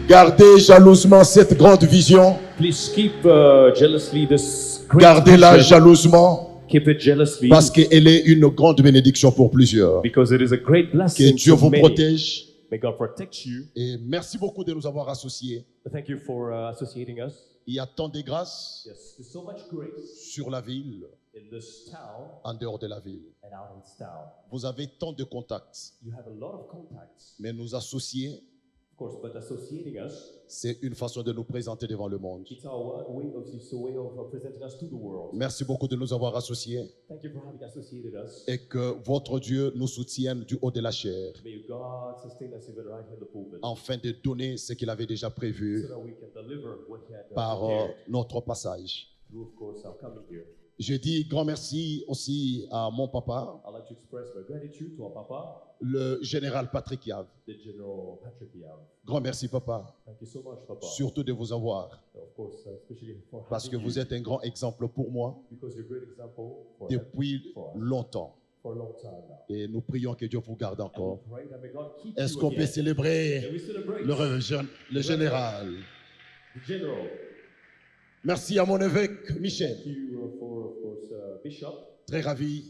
Gardez jalousement cette grande vision. Please keep jealously this great Gardez-la vision. jalousement Keep it jealously parce qu'elle est une grande bénédiction pour plusieurs. because it is a great Que blessing Dieu to vous many. protège. May God protect you. Et merci beaucoup de nous avoir associés. Thank you for associating us. Il y a tant de grâce Yes, there's so much grace sur la ville, in this town en dehors de la ville. and out in this town. Vous avez tant de contacts, You have a lot of contacts, mais nous associer, of course, but associating us, c'est une façon de nous présenter devant le monde. it's our way of, it's a way of presenting us to the world. Merci beaucoup de nous avoir associés Thank you for having associated us. et que votre Dieu nous soutienne du haut de la chair May God sustain us even right here in the pulpit, afin de donner ce qu'il avait déjà prévu so that we can deliver what He had par prepared notre passage. through, of course, our coming here. Je dis grand merci aussi à mon papa, I'd like to express my gratitude to our Papa, le général Patrick Yav. the General Patrick Yav. Grand merci papa, Thank you so much, Papa. surtout de vous avoir, Of course, especially for parce que having vous you, êtes un grand exemple pour moi because you're a great example for, depuis for us longtemps. for a long time now. Et nous prions que Dieu vous garde And encore. we pray that may God keep Est-ce you qu'on peut again. célébrer And we celebrate le général? the General. Merci à mon évêque Michel. Thank you for, of course, Bishop. Très ravi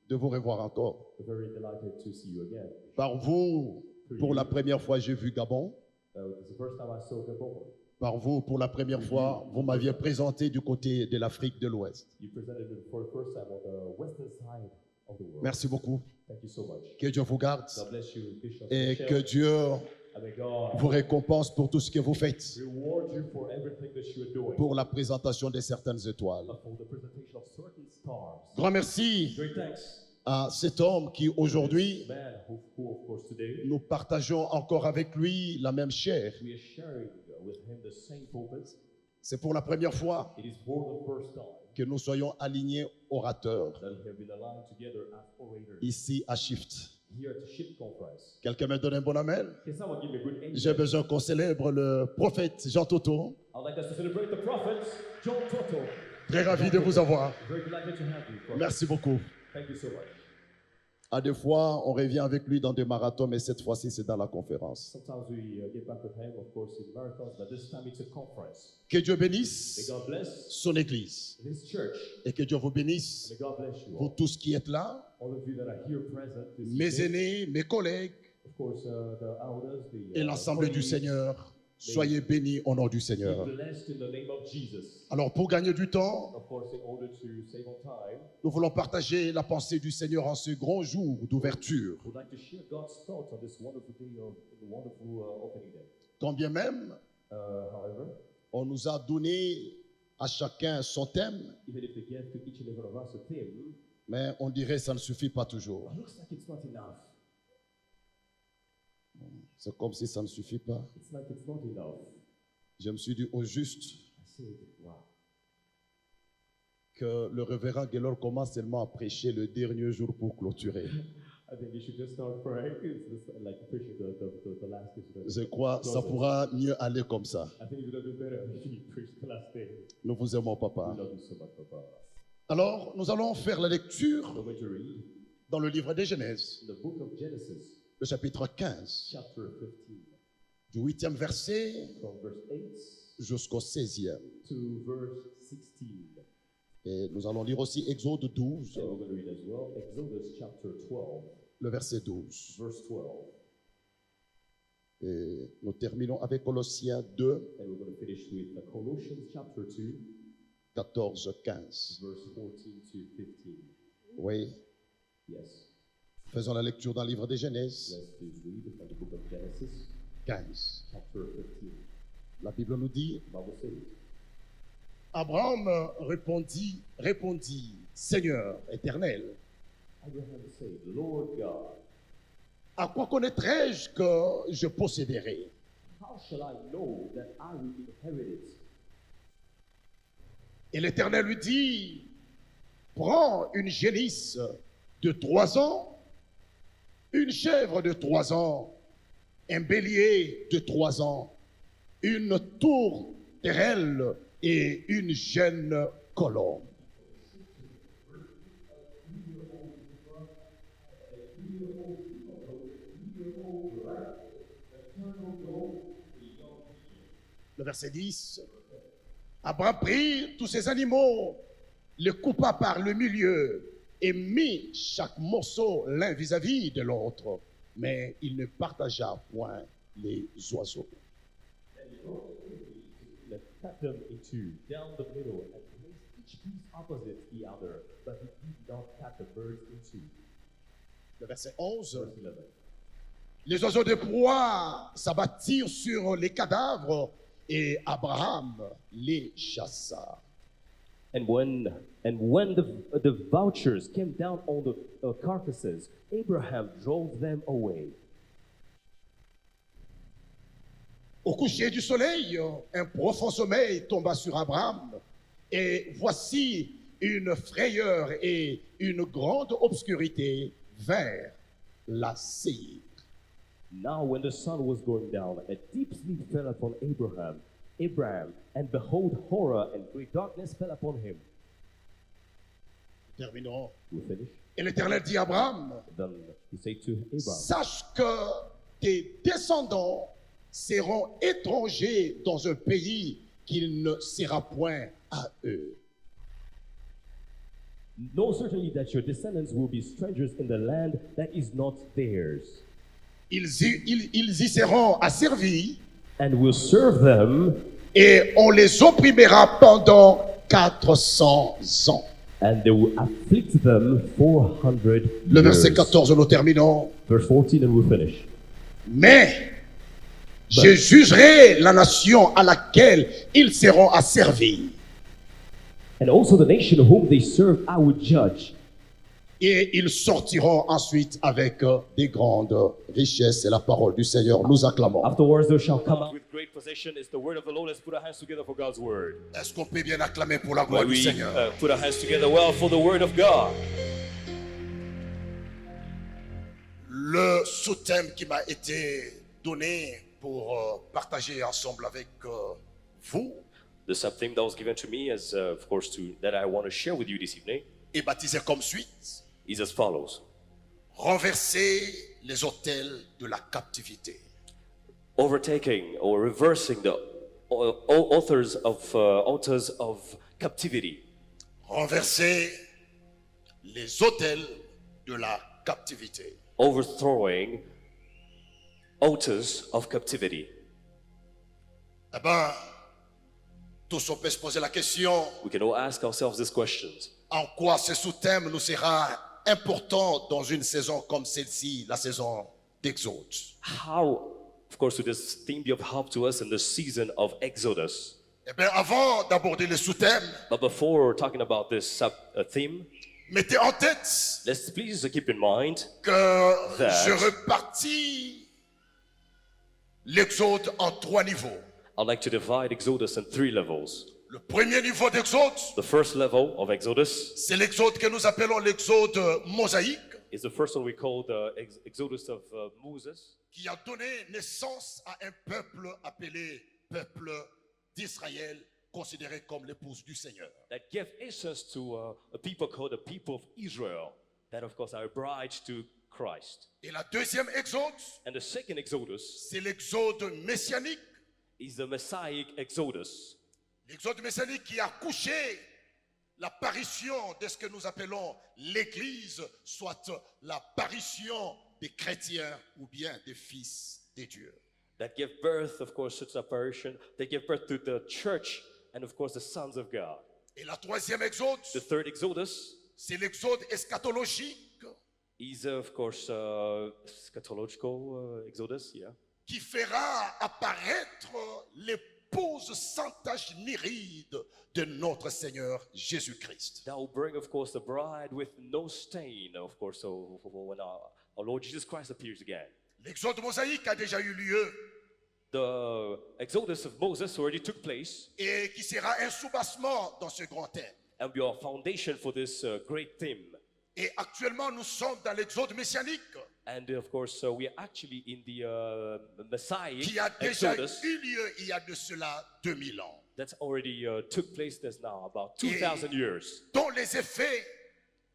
de vous revoir encore. We're very delighted to see you again. Par vous, pour la première fois, j'ai vu Gabon. It's the first time I saw Gabon. Par vous, pour la première fois, vous m'aviez présenté du côté de l'Afrique de l'Ouest. You presented it for the first time on the western side of the world. Merci beaucoup. Thank you so much. Que Dieu vous garde God bless you, Bishop. et Michel. que Dieu And may God vous récompense pour tout ce que vous faites, reward you for everything that you are doing. pour la présentation de certaines étoiles. For the presentation of certain stars. Grand merci Great thanks. à cet homme qui aujourd'hui, Man, who of course today nous partageons encore avec lui la même chair. we are sharing with him the same pulpit. C'est pour la première fois It is for the first time que nous soyons alignés orateurs that we have been aligned together as orators ici à Shift. here at the SHIP conference. Quelqu'un me donne un bon amen? Can someone give me a good amen? J'ai besoin qu'on célèbre le prophète Jean Toto. I'd like us to celebrate the prophet, John Toto. Très ravi de vous avoir. Very delighted to have you. prophet. Merci beaucoup. Thank you so much. À des fois, on revient avec lui dans des marathons, mais cette fois-ci, c'est dans la conférence. Sometimes we get back with him, of course, in marathons, but this time it's a conference. Que Dieu May bénisse God bless son Église this church. et que Dieu vous bénisse, May God bless you vous all. tous qui êtes là, All of you that are here present this mes evening. aînés, mes collègues Of course, the elders, the et l'Assemblée du colleagues, Seigneur. Soyez bénis au nom du be Seigneur. blessed in the name of Jesus. Alors, pour gagner du temps, Of course, in order to save on time, nous voulons partager la pensée du Seigneur en ce grand jour d'ouverture. we'd like to share God's thoughts on this wonderful day of the wonderful opening day. Quand bien même, However, on nous a donné à chacun son thème, even if they give to each and every one of us a theme, mais on dirait que ça ne suffit pas toujours. it looks like it's not enough. C'est comme si ça ne suffit pas. It's like it's not enough. Je me suis dit au juste I said, wow. que le révérend Gaylor commence seulement à prêcher le dernier jour pour clôturer. I think you should just start praying. It's just like pushing the last day. Je crois que ça pourra mieux aller comme ça. I think you're going to do better if you preach the last day. Nous vous aimons, papa. We love you so much, Papa. Alors, nous allons faire la lecture We're going to read dans le livre de Genèse, the book of Genesis, le chapitre 15, chapter 15, du 8e verset from verse 8 jusqu'au 16e. to verse 16. Et nous allons lire aussi Exode 12, And we're going to read as well Exodus chapter 12, le verset 12. verse 12. Et nous terminons avec Colossiens 2, And we're going to finish with Colossians chapter 2, 14, 15. verse 14 to 15. Oui, Yes. faisons la lecture dans le livre de Genèse Let's please read from the book of Genesis, 15. chapter 15. La Bible nous dit, The Bible says, Abraham répondit, Seigneur éternel, Abraham said, Lord God, à quoi connaîtrai-je que je posséderai? how shall I know that I will inherit it? Et l'Éternel lui dit, prends une génisse de 3 ans, une chèvre de 3 ans, un bélier de 3 ans, une tourterelle et une jeune colombe. Le verset 10. Abraham prit tous ces animaux, les coupa par le milieu et mit chaque morceau l'un vis-à-vis de l'autre. mais il ne partagea point les oiseaux. Let's cut them in two, down the middle, and place each piece opposite the other. But he did not cut the birds in two. Le verset 11. Verse 11. Les oiseaux de proie s'abattirent sur les cadavres et Abraham les chassa. And when the vultures came down on the carcasses, Abraham drove them away. Au coucher du soleil, un profond sommeil tomba sur Abraham, et voici une frayeur et une grande obscurité vinrent la saisir. Now when the sun was going down, a deep sleep fell upon Abraham, and behold, horror and great darkness fell upon him. Terminons. We finish. Et l'Éternel dit à Abraham, Then he said to Abraham, sache que tes descendants seront étrangers dans un pays qu'il ne sera point à eux. know certainly that your descendants will be strangers in the land that is not theirs, Ils y seront asservis and will serve them, et on les opprimera pendant 400 ans. and they will afflict them 400 Le verset years. 14, nous terminons. Verse 14, and we'll finish. Mais je jugerai la nation à laquelle ils seront asservis. And also the nation whom they serve I will judge. Et ils sortiront ensuite avec des grandes richesses. C'est la parole du Seigneur. Nous acclamons. Afterwards they shall come out with great possession. It's the word of the Lord. Let's put our hands together for God's word. Est-ce qu'on peut bien acclamer pour la gloire May du we Seigneur? put our hands together well for the word of God. Le sous-thème qui m'a été donné pour partager ensemble avec vous The sub-theme that was given to me is, of course, that I want to share with you this evening est baptisé comme suit: is as follows. renverser les autels de la captivité. Overtaking or reversing the altars of captivity. Renverser les autels de la captivité. Overthrowing altars of captivity. Eh bien, tous on peut se poser la question: We can all ask ourselves these questions. en quoi ce sous-thème nous sera important dans une saison comme celle-ci, la saison d'Exode? How, of course, would this theme be of help to us in the season of Exodus? Eh bien, avant d'aborder le sous-thème, But before talking about this sub-theme, mettez en tête let's please keep in mind que That- je repartis l'Exode en 3 niveaux. I'd like to divide Exodus in 3 levels. Le premier niveau d'Exode, The first level of Exodus c'est l'Exode que nous appelons l'Exode mosaïque, is the first one we call the Exodus of Moses, qui a donné naissance à un peuple appelé peuple d'Israël, considéré comme l'épouse du Seigneur. that gave essence to a people called the people of Israel, that of course are a bride to Christ. Et la deuxième Exode, And the second Exodus c'est l'Exode messianique, is the Messianic Exodus, l'Exode messianique qui a couché l'apparition de ce que nous appelons l'Église, soit l'apparition des chrétiens ou bien des fils des dieux. that give birth, of course, to the apparition, they give birth to the church and of course the sons of God. Et la troisième Exode, The third Exodus c'est l'Exode eschatologique is, of course, eschatological Exodus, yeah. qui fera apparaître l'épouse sans tache ni ride de notre Seigneur Jésus-Christ. That will bring, of course, the bride with no stain, of course, so when our Lord Jesus Christ appears again. L'Exode mosaïque a déjà eu lieu The Exodus of Moses already took place, et qui sera un soubassement dans ce grand thème. and we are foundation for this great theme. Et actuellement, nous sommes dans l'Exode messianique And of course, we are actually in the Messiah qui a déjà Exodus eu lieu il y a de cela 2000 ans, that's already took place. There's now about 2,000 years, dont les effets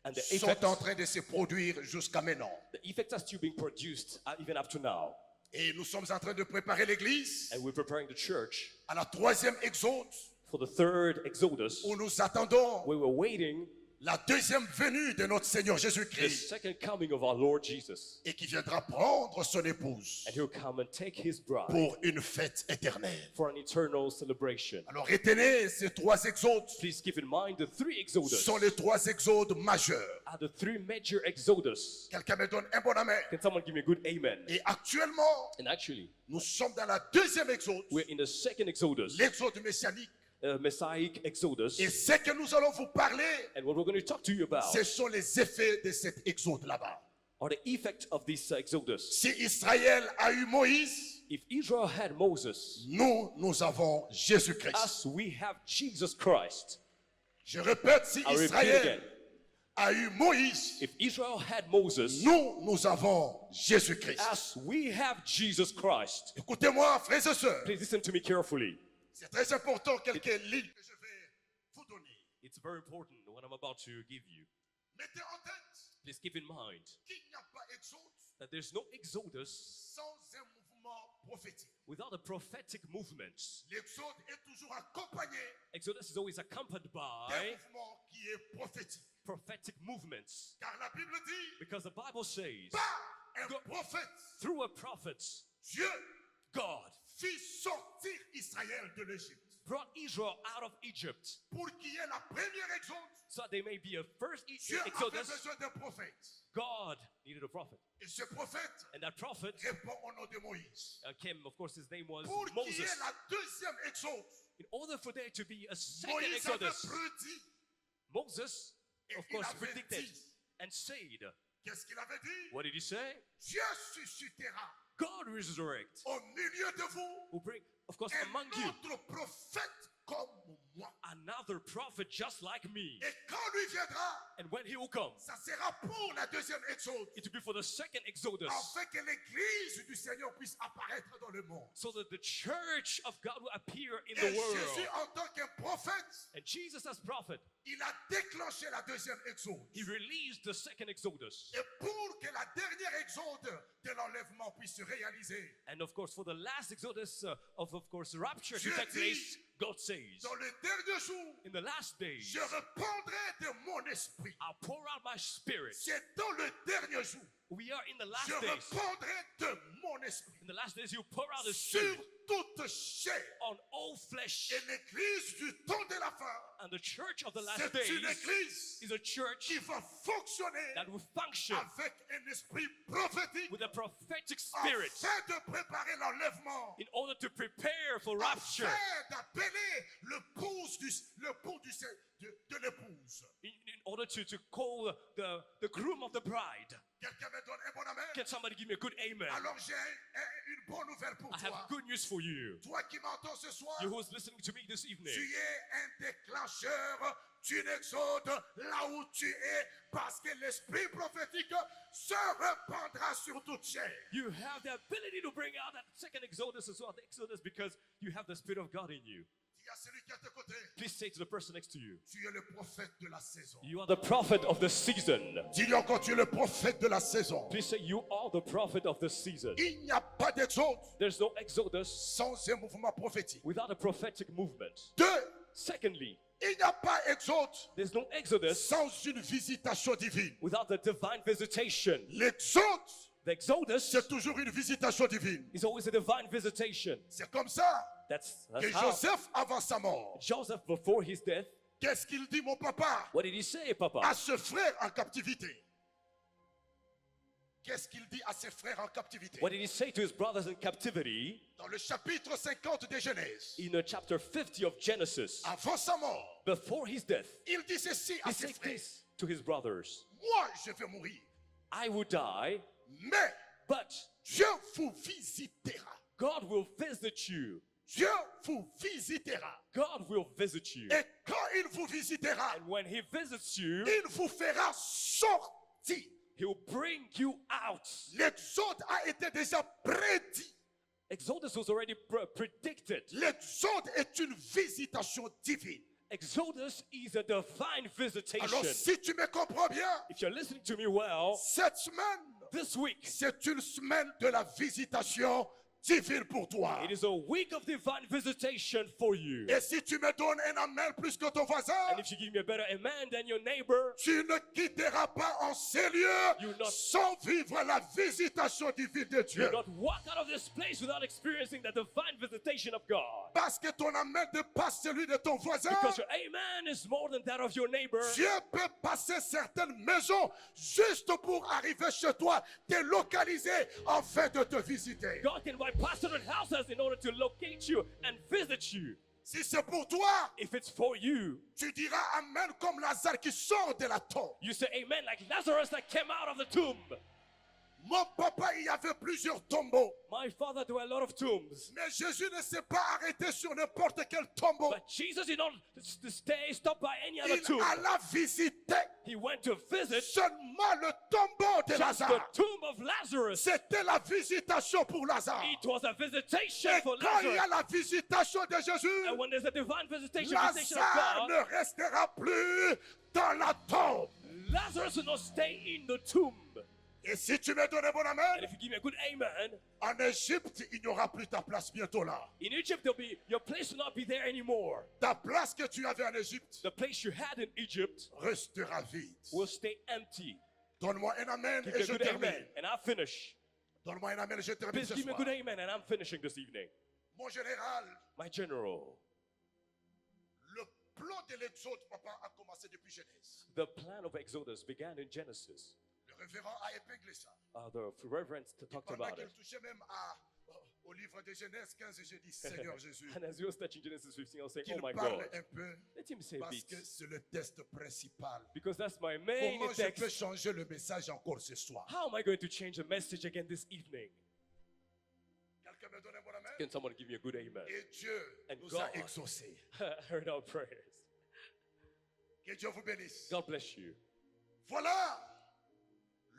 and the sont en train de se produire jusqu'à maintenant. effects are still being produced even up to now. Et nous sommes en train de préparer l'Église And we're preparing the church à la troisième Exode for the third Exodus. où nous attendons We were waiting la deuxième venue de notre Seigneur the Jésus-Christ, second coming of our Lord Jesus. et qui viendra prendre son épouse And he'll come and take his bride pour une fête éternelle. for an eternal celebration. Alors retenez ces trois exodes Please keep in mind the three exodus sont les trois exodes majeurs. are the three major exodus. Quelqu'un me donne un bon amen. Can someone give me a good amen? Et actuellement, And actually, nous sommes dans la deuxième exode, we're in the second exodus, l'exode messianique. Messianic exodus. Et ce que nous allons vous parler, And what we're going to talk to you about ce sont les effets de cet exode là-bas. are the effect of this exodus. Si Israël a eu Moïse, If Israel had Moses, nous avons Jésus-Christ. us, we have Jesus Christ. Je répète, si I'll repeat Israël again. a eu Moïse, If Israel had Moses, nous avons Jésus-Christ. us, we have Jesus Christ. Écoutez-moi, frères et sœurs, Please listen to me carefully. c'est très important quelques lignes que je vais vous donner. It's very important what I'm about to give you. Mettez en tête Please keep in mind qu'il n'y a pas exode that there's no exodus sans un mouvement prophétique. without a prophetic movement. L'exode est toujours accompagné Exodus is always accompanied d'un by mouvement qui est prophétique. prophetic movements. Car la Bible dit, Because the Bible says, par un Go- prophète, through a prophet, Dieu God fit sortir Israël de l'Égypte brought Israel out of Egypt pour qu'il y ait la première exode. so that there may be a first Dieu avait Exodus. besoin d'un prophète. God needed a prophet. Et ce prophète And that prophet répond au nom de Moïse. came, of course, his name was Pour qu'il y ait Moses. la deuxième exode, In order for there to be a second Moïse avait Exodus, prédit. Moses, Et of il course, avait predicted dit. and said, Qu'est-ce qu'il avait dit? what did he say? Dieu suscitera God resurrect, au milieu de vous will bring, of course, un among you, autre prophète comme moi. another prophet just like me. Et quand lui viendra, And when he will come, ça sera pour la deuxième exode, it will be for the second Exodus, afin que l'église du Seigneur puisse apparaître dans le monde. so that the church of God will appear in Et the Jésus, world. en tant qu'un prophète, And Jesus as prophet, il a déclenché la deuxième exode. he released the second Exodus. Et pour que la dernière exode de l'enlèvement puisse se réaliser, And of course, for the last Exodus of course, rapture to Dieu take dit, place, God says, dans le dernier jour, in the last days, je répandrai de mon esprit. I'll pour out my spirit. C'est dans le dernier jour, We are in the je last days. répandrai de mon esprit In the last days, you pour out the sur spirit toute chair. on all flesh. Et l'église du temps de la fin, And the church of the last c'est days une église is a church qui va fonctionner that will function avec un esprit prophétique with a prophetic spirit afin de préparer l'enlèvement, in order to prepare for rapture, afin d'appeler de l'épouse. in order to call the groom of the bride. Quelqu'un me donne un bon amen? Can somebody give me a good amen? Alors j'ai une bonne nouvelle pour I toi. have good news for you. Toi qui m'entends ce soir, You who's listening to me this evening. tu es un déclencheur d'une exode là où tu es parce que l'esprit prophétique se répandra sur toute chair. You have the ability to bring out that second Exodus as well, the Exodus, because you have the Spirit of God in you. Dis à celui qui est à tes côtés, Please say to the person next to you, tu es le prophète de la saison. you are the prophet of the season. Dis-lui encore, tu es le prophète de la saison. Please say, you are the prophet of the season. Il n'y a pas d'exode There's no Exodus sans un mouvement prophétique. without a prophetic movement. Deux, Secondly, il n'y a pas d'exode there's no Exodus sans une visitation divine. without the divine visitation. L'exode, The Exodus c'est toujours une visitation divine. is always a divine visitation. C'est comme ça That's que how Joseph, avant sa mort, Joseph, before his death, qu'est-ce qu'il dit, mon papa, what did he say, Papa? à ce frère en captivité? Qu'est-ce qu'il dit à ses frères en captivité? What did he say to his brothers in captivity Dans le chapitre 50 de Genèse, in chapter 50 of Genesis? avant sa mort, Before his death, il dit ceci à he ses said frères. this to his brothers. Moi, je vais mourir, I will die, mais but Dieu vous visitera. God will visit you. Dieu vous visitera. God will visit you. Et quand il vous visitera, And when he visits you, il vous fera sortir. he'll bring you out. L'exode a été déjà prédit. Exodus was already predicted. L'exode est une visitation divine. Exodus is a divine visitation. Alors si tu me comprends bien, If you're listening to me well, cette semaine, this week c'est une semaine de la visitation divine pour toi. It is a week of divine visitation for you. Et si tu me donnes un amen plus que ton voisin, And if you give me a better amen than your neighbor, tu ne quitteras pas en ces lieux You not- sans vivre la visitation divine de you Dieu. will not walk out of this place without experiencing the divine visitation of God. Parce que ton amen dépasse celui de ton voisin. Because your amen is more than that of your neighbor. Dieu peut passer certaines maisons juste pour arriver chez toi, te localiser afin de te visiter. God can bypass certain houses in order to locate you and visit you. Si c'est pour toi, If it's for you, tu diras amen comme Lazare qui sort de la tombe. you say amen like Lazarus that came out of the tomb. Mon papa, il y avait plusieurs tombeaux. My father, there were a lot of tombs. Mais Jésus ne s'est pas arrêté sur n'importe quel tombeau. But Jesus did not stop by any other Il tomb. alla visiter He went to visit seulement le tombeau de just the Lazare. tomb of Lazarus. C'était la visitation pour Lazare. It was a visitation Et for quand il y a Lazarus. la visitation de Jésus, And when there's a divine visitation of Lazare God, ne restera plus dans la tombe. Lazarus will not stay in the tomb. Et si tu me donnes un bon And amen, if you give me a good amen, en Égypte, il n'y aura plus ta place bientôt là. in Egypt, your place will not be there anymore. Ta place que tu avais en Égypte The place you had in Egypt restera vide. will stay empty. Donne-moi un amen Give et me a je good termine. amen, and I'll finish. Donne-moi un amen et je termine Please ce give me a soir. good amen, and I'm finishing this evening. Mon général, My general, le plan de l'Exode, papa, a commencé depuis Genèse. the plan of Exodus began in Genesis. Le révérend a épinglé ça. The reverend talked Pendant about qu'il it. touchait même au livre de Genèse 15, j'ai dit, Seigneur Jésus, And as he was touching Genesis 15, I was saying, qu'il oh my parle God, un peu, let him say a parce bit. que c'est le test principal. Because that's my main Comment je peux text. changer le message encore ce soir? How am I going to change the message again this evening? Quelqu'un me donne un bon amen? Can someone give me a good amen? Et Dieu And nous a God. exaucés. Heard our prayers. Que Dieu vous bénisse. God bless you. Voilà,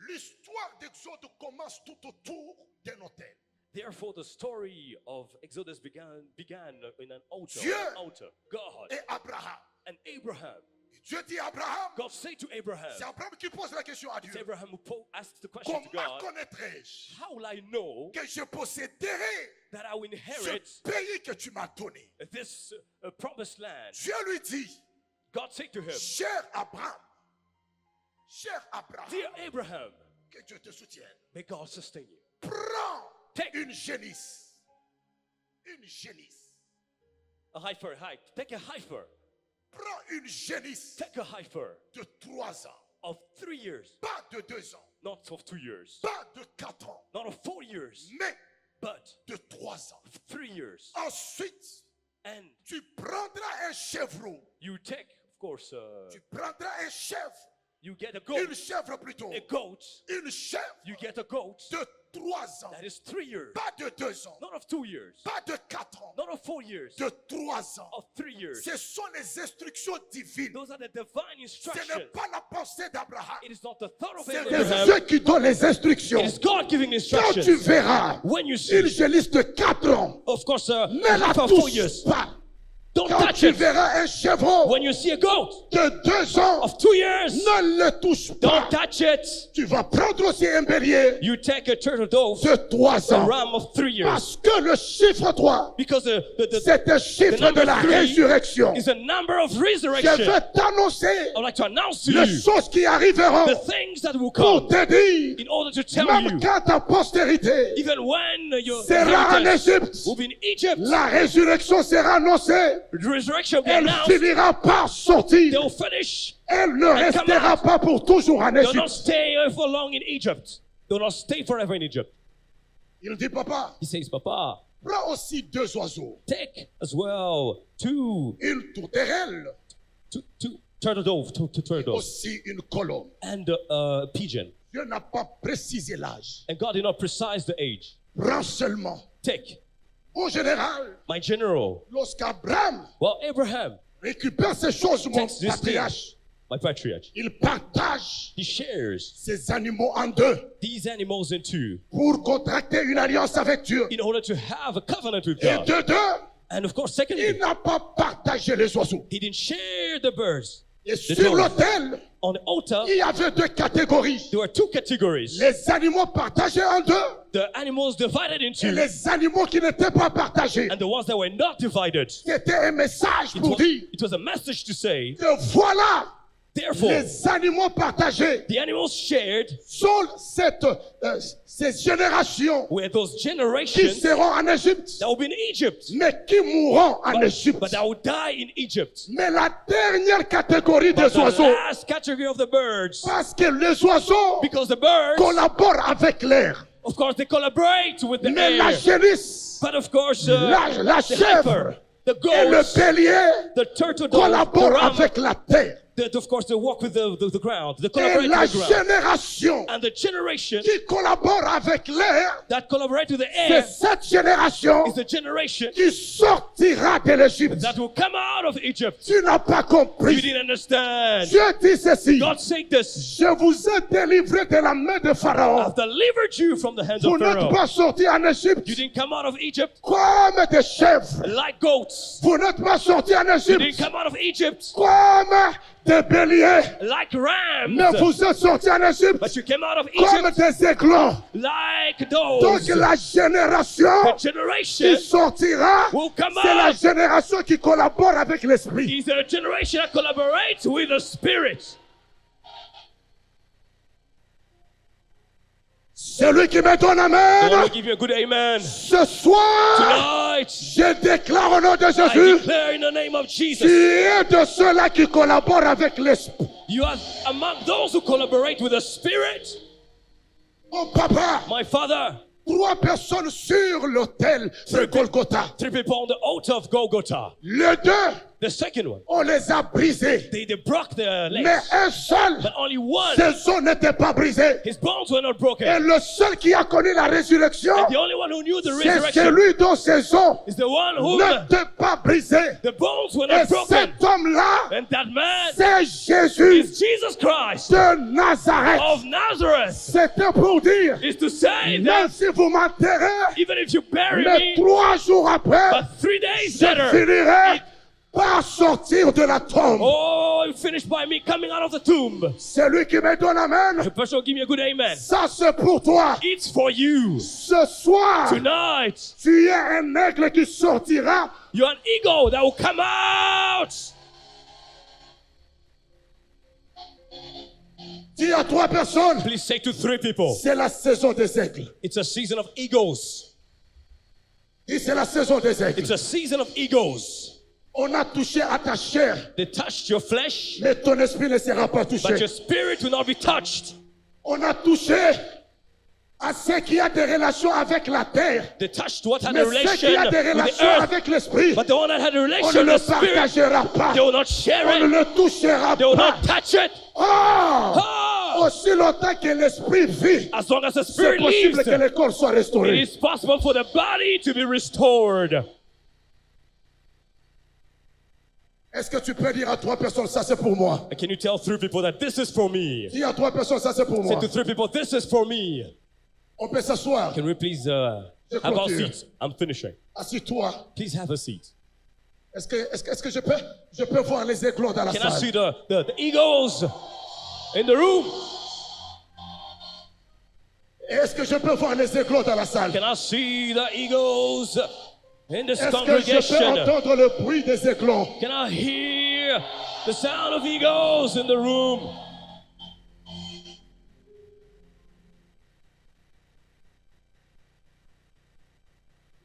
l'histoire d'Exode commence tout autour d'un hôtel. Therefore, the story of Exodus began in an altar. Dieu. An altar. God Et Abraham. and Abraham. Dieu dit à Abraham, God said to Abraham, c'est Abraham qui pose la question à it's Dieu. Abraham who asks the question to Comment God, connaîtrai-je how will I know que je posséderai that I will ce inherit pays que tu m'as donné? this promised land? Dieu lui dit, God said to him, cher Abraham, dear Abraham, que Dieu te soutienne. may God sustain you. Prends Take une génisse. Une génisse. a heifer, take a heifer, Prends une génisse take a heifer de 3 ans. of 3 years, Pas de 2 ans. not of 2 years, Pas de 4 ans. not of 4 years, Mais but de 3 ans. of 3 years. Ensuite, And tu prendras un chevreau. you take, of course, Tu prendras un chèvre. you get a Une goat, chèvre plutôt. a goat, Une chèvre you get a goat de 3 ans. that is 3 years, Pas de 2 ans. not of 2 years, Pas de 4 ans. not of 4 years, De 3 ans. of 3 years. Ce sont les instructions divines. Those are the divine Ce instructions. n'est pas la pensée d'Abraham. It is not the thought of C'est Abraham. ceux qui donnent les instructions. It is God giving Quand tu instructions. verras When you une see, génisse de 4 ans, of course, ne la for 4 touche years. pas. Don't Quand touch tu it. verras un chevreau When you see a goat de 2 ans, of 2 years, ne le touche pas. don't touch it. Tu vas prendre aussi un bélier You take a turtle dove, de 3 a ans. ram of 3 years. Parce que le chiffre 3, Because the c'est un chiffre de number la 3 résurrection. is a number of Je resurrection. vais t'annoncer I would like to announce to les you choses qui arriveront the things that will pour come te dire, in order to tell même you, quand ta postérité even when your sera en inheritance Égypte, will be in Egypt, la résurrection sera annoncée. the resurrection will be Elle announced, finira par they sortir. will finish. Elle ne restera pas pour toujours en They will not Égypte. stay for long in Egypt. They will not stay forever in Egypt. Il dit, papa, He says, Papa, prends aussi 2 oiseaux. take as well two Une tourterelle, turtle dove, two turtle doves, aussi une colombe. and a pigeon. Dieu n'a pas précisé l'âge. And God did not precise the age. Prends seulement. Take, Au général, my general. lorsqu'Abraham Well, Abraham récupère ces choses, mon takes this thing, patriarche, my patriarch. il partage He shares ces animaux en 2 these animals in two pour contracter une alliance avec Dieu. in order to have a covenant with Et God. de 2, And of course, il secondly, n'a pas partagé les oiseaux. he didn't share the birds. Et The sur doves. l'autel, On the altar, il y avait 2 catégories. there were two categories. Les animaux partagés en 2 the animals divided et into, les animaux qui n'étaient pas partagés. and the ones that were not divided. C'était un message It pour dire was a message to say, que voilà, therefore, les animaux partagés the animals shared sont ces générations were those qui generations seront en Égypte, that will be in Egypt, mais qui mourront en Égypte. but that will die in Egypt. Mais la dernière catégorie But des the oiseaux, last category of the birds, parce que les oiseaux because the birds, collaborent avec l'air. of course, they collaborate with the Mais la air. génisse, But of course, la the chèvre heifer, the et le goats, bélier the turtle dove, the collaborent ram, avec la terre. of course, they walk with the ground. They Et collaborate la with the ground. génération And the generation qui collabore avec l'air, that collaborate with the c'est air cette génération is the generation qui sortira de l'Égypte. that will come out of Egypt. Tu n'as pas You compris. didn't understand. Dieu dit ceci. God said this. Je vous ai délivré de la main de Pharaon. I've delivered you from the hands Vous of n'êtes Pharaoh. pas sortis en Égypte You didn't come out of Egypt comme des chèvres. like goats. Vous n'êtes pas sortis en You didn't Égypte come out of Egypt comme des béliers. like rams. Mais vous êtes sortis en Égypte But you came out of comme Egypt des aiglons. like Donc those. la génération The qui generation sortira, will come c'est la out. génération qui collabore avec l'esprit. Is a generation that collaborates with the Spirit. Celui qui me donne I want amen, to give you a good amen. ce soir, Tonight, je déclare au nom de I Jésus, declare in the name of tu Jesus, es de ceux-là qui collaborent avec l'esprit. you are among those who collaborate with the Spirit. Oh papa, My Father, 3 personnes sur l'autel de Golgotha. 3 people on the altar of Golgotha. Les 2, The second one, on les a brisés. they broke their Mais legs. un seul, But only one, ses os n'étaient pas brisés. his bones were not broken. Et le seul qui a connu la résurrection, And the only one who knew the c'est resurrection celui dont ses os is the one who n'étaient pas brisés. the bones were Et not broken. cet homme-là, And that man c'est Jésus is Jesus Christ de Nazareth. of Nazareth. C'était pour dire, Is to say même that si vous m'enterrez, even if you bury mais me, 3 jours après, but 3 days je later, finirai par sortir de la tombe. oh, you finished by me coming out of the tomb. Celui qui me donne amen, The person will give me a good amen. ça c'est pour toi. It's for you. Ce soir, Tonight, tu es un aigle qui sortira. you're an eagle that will come out. Dis à 3 personnes, Please say to 3 people, c'est la saison des aigles. it's a season of eagles. Dis, c'est la saison des aigles. It's a season of eagles. On a touché à ta chair, They touched your flesh, mais ton esprit ne sera pas but touché. your spirit will not be touched. On a touché à ce qui a des relations avec la terre, They touched what had mais a ce relation qui a des with the relations earth, avec l'esprit, but the one that had a on relation ne with le the spirit, partagera pas. they will not share On ne it. le touchera They will pas. not touch it. Oh! Oh! Aussi longtemps que l'esprit vit, As long as the c'est spirit lives, possible que le corps soit it restauré. is possible for the body to be restored. Est-ce que tu peux dire à 3 personnes, ça c'est pour moi? And can you tell 3 people that this is for me? Dis à 3 personnes, ça c'est pour Say moi. to 3 people, this is for me. On peut s'asseoir. Can we please Je have our clôture. seats? I'm finishing. Assis-toi. Please have a seat. Est-ce que je peux voir les éclats dans la Can I salle? see the eagles in the room? Est-ce que je peux voir les éclats dans la salle? Can I see the eagles in this Est-ce que je congregation? peux entendre le bruit des éclats? Can I hear the sound of eagles in the room?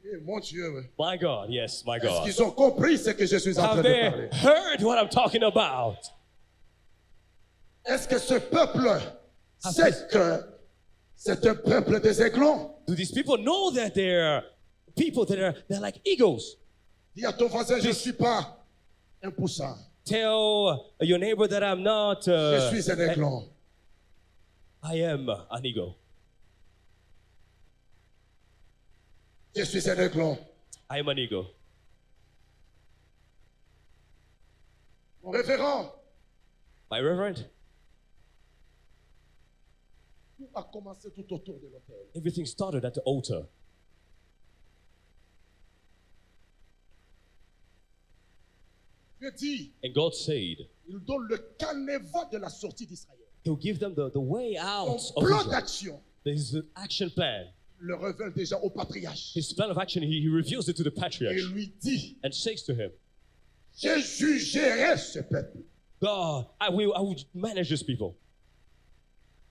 Eh, mon Dieu, My God, yes, my est-ce God. qu'ils ont compris ce que je suis en train Have de they parler? heard what I'm talking about? Est-ce que ce peuple sait que c'est un peuple des éclats? Do these people know that they're people they're like eagles? Dis à ton voisin, je ne suis pas un poussin. Tell your neighbor that I'm not. Je suis un aiglon. I am an eagle. Je suis un aiglon. I am an eagle. Mon révérend, My reverend, tout a commencé tout autour de l'autel. everything started at the altar. Dieu dit, And God said, il donne le canevas de la sortie d'Israël. He'll give them the way out Son of plan Israel. d'action, There's an action plan. le révèle déjà au patriarche. His plan of action, he reveals it to the Et patriarch lui dit, and says to him, je jugerai ce peuple. God, I will manage these people.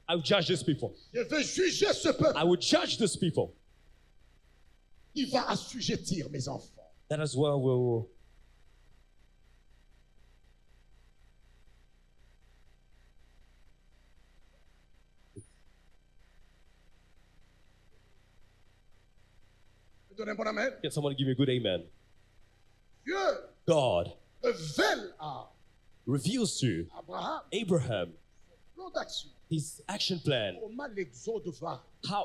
I will judge these people. Je vais juger ce peuple. I will judge these people. Il va assujettir mes enfants. That as well will. Donnez un bon amen. Can someone give me a good amen? Dieu God révèle à reveals to Abraham Abraham plan d'action. his action plan, Comment l'exode va. how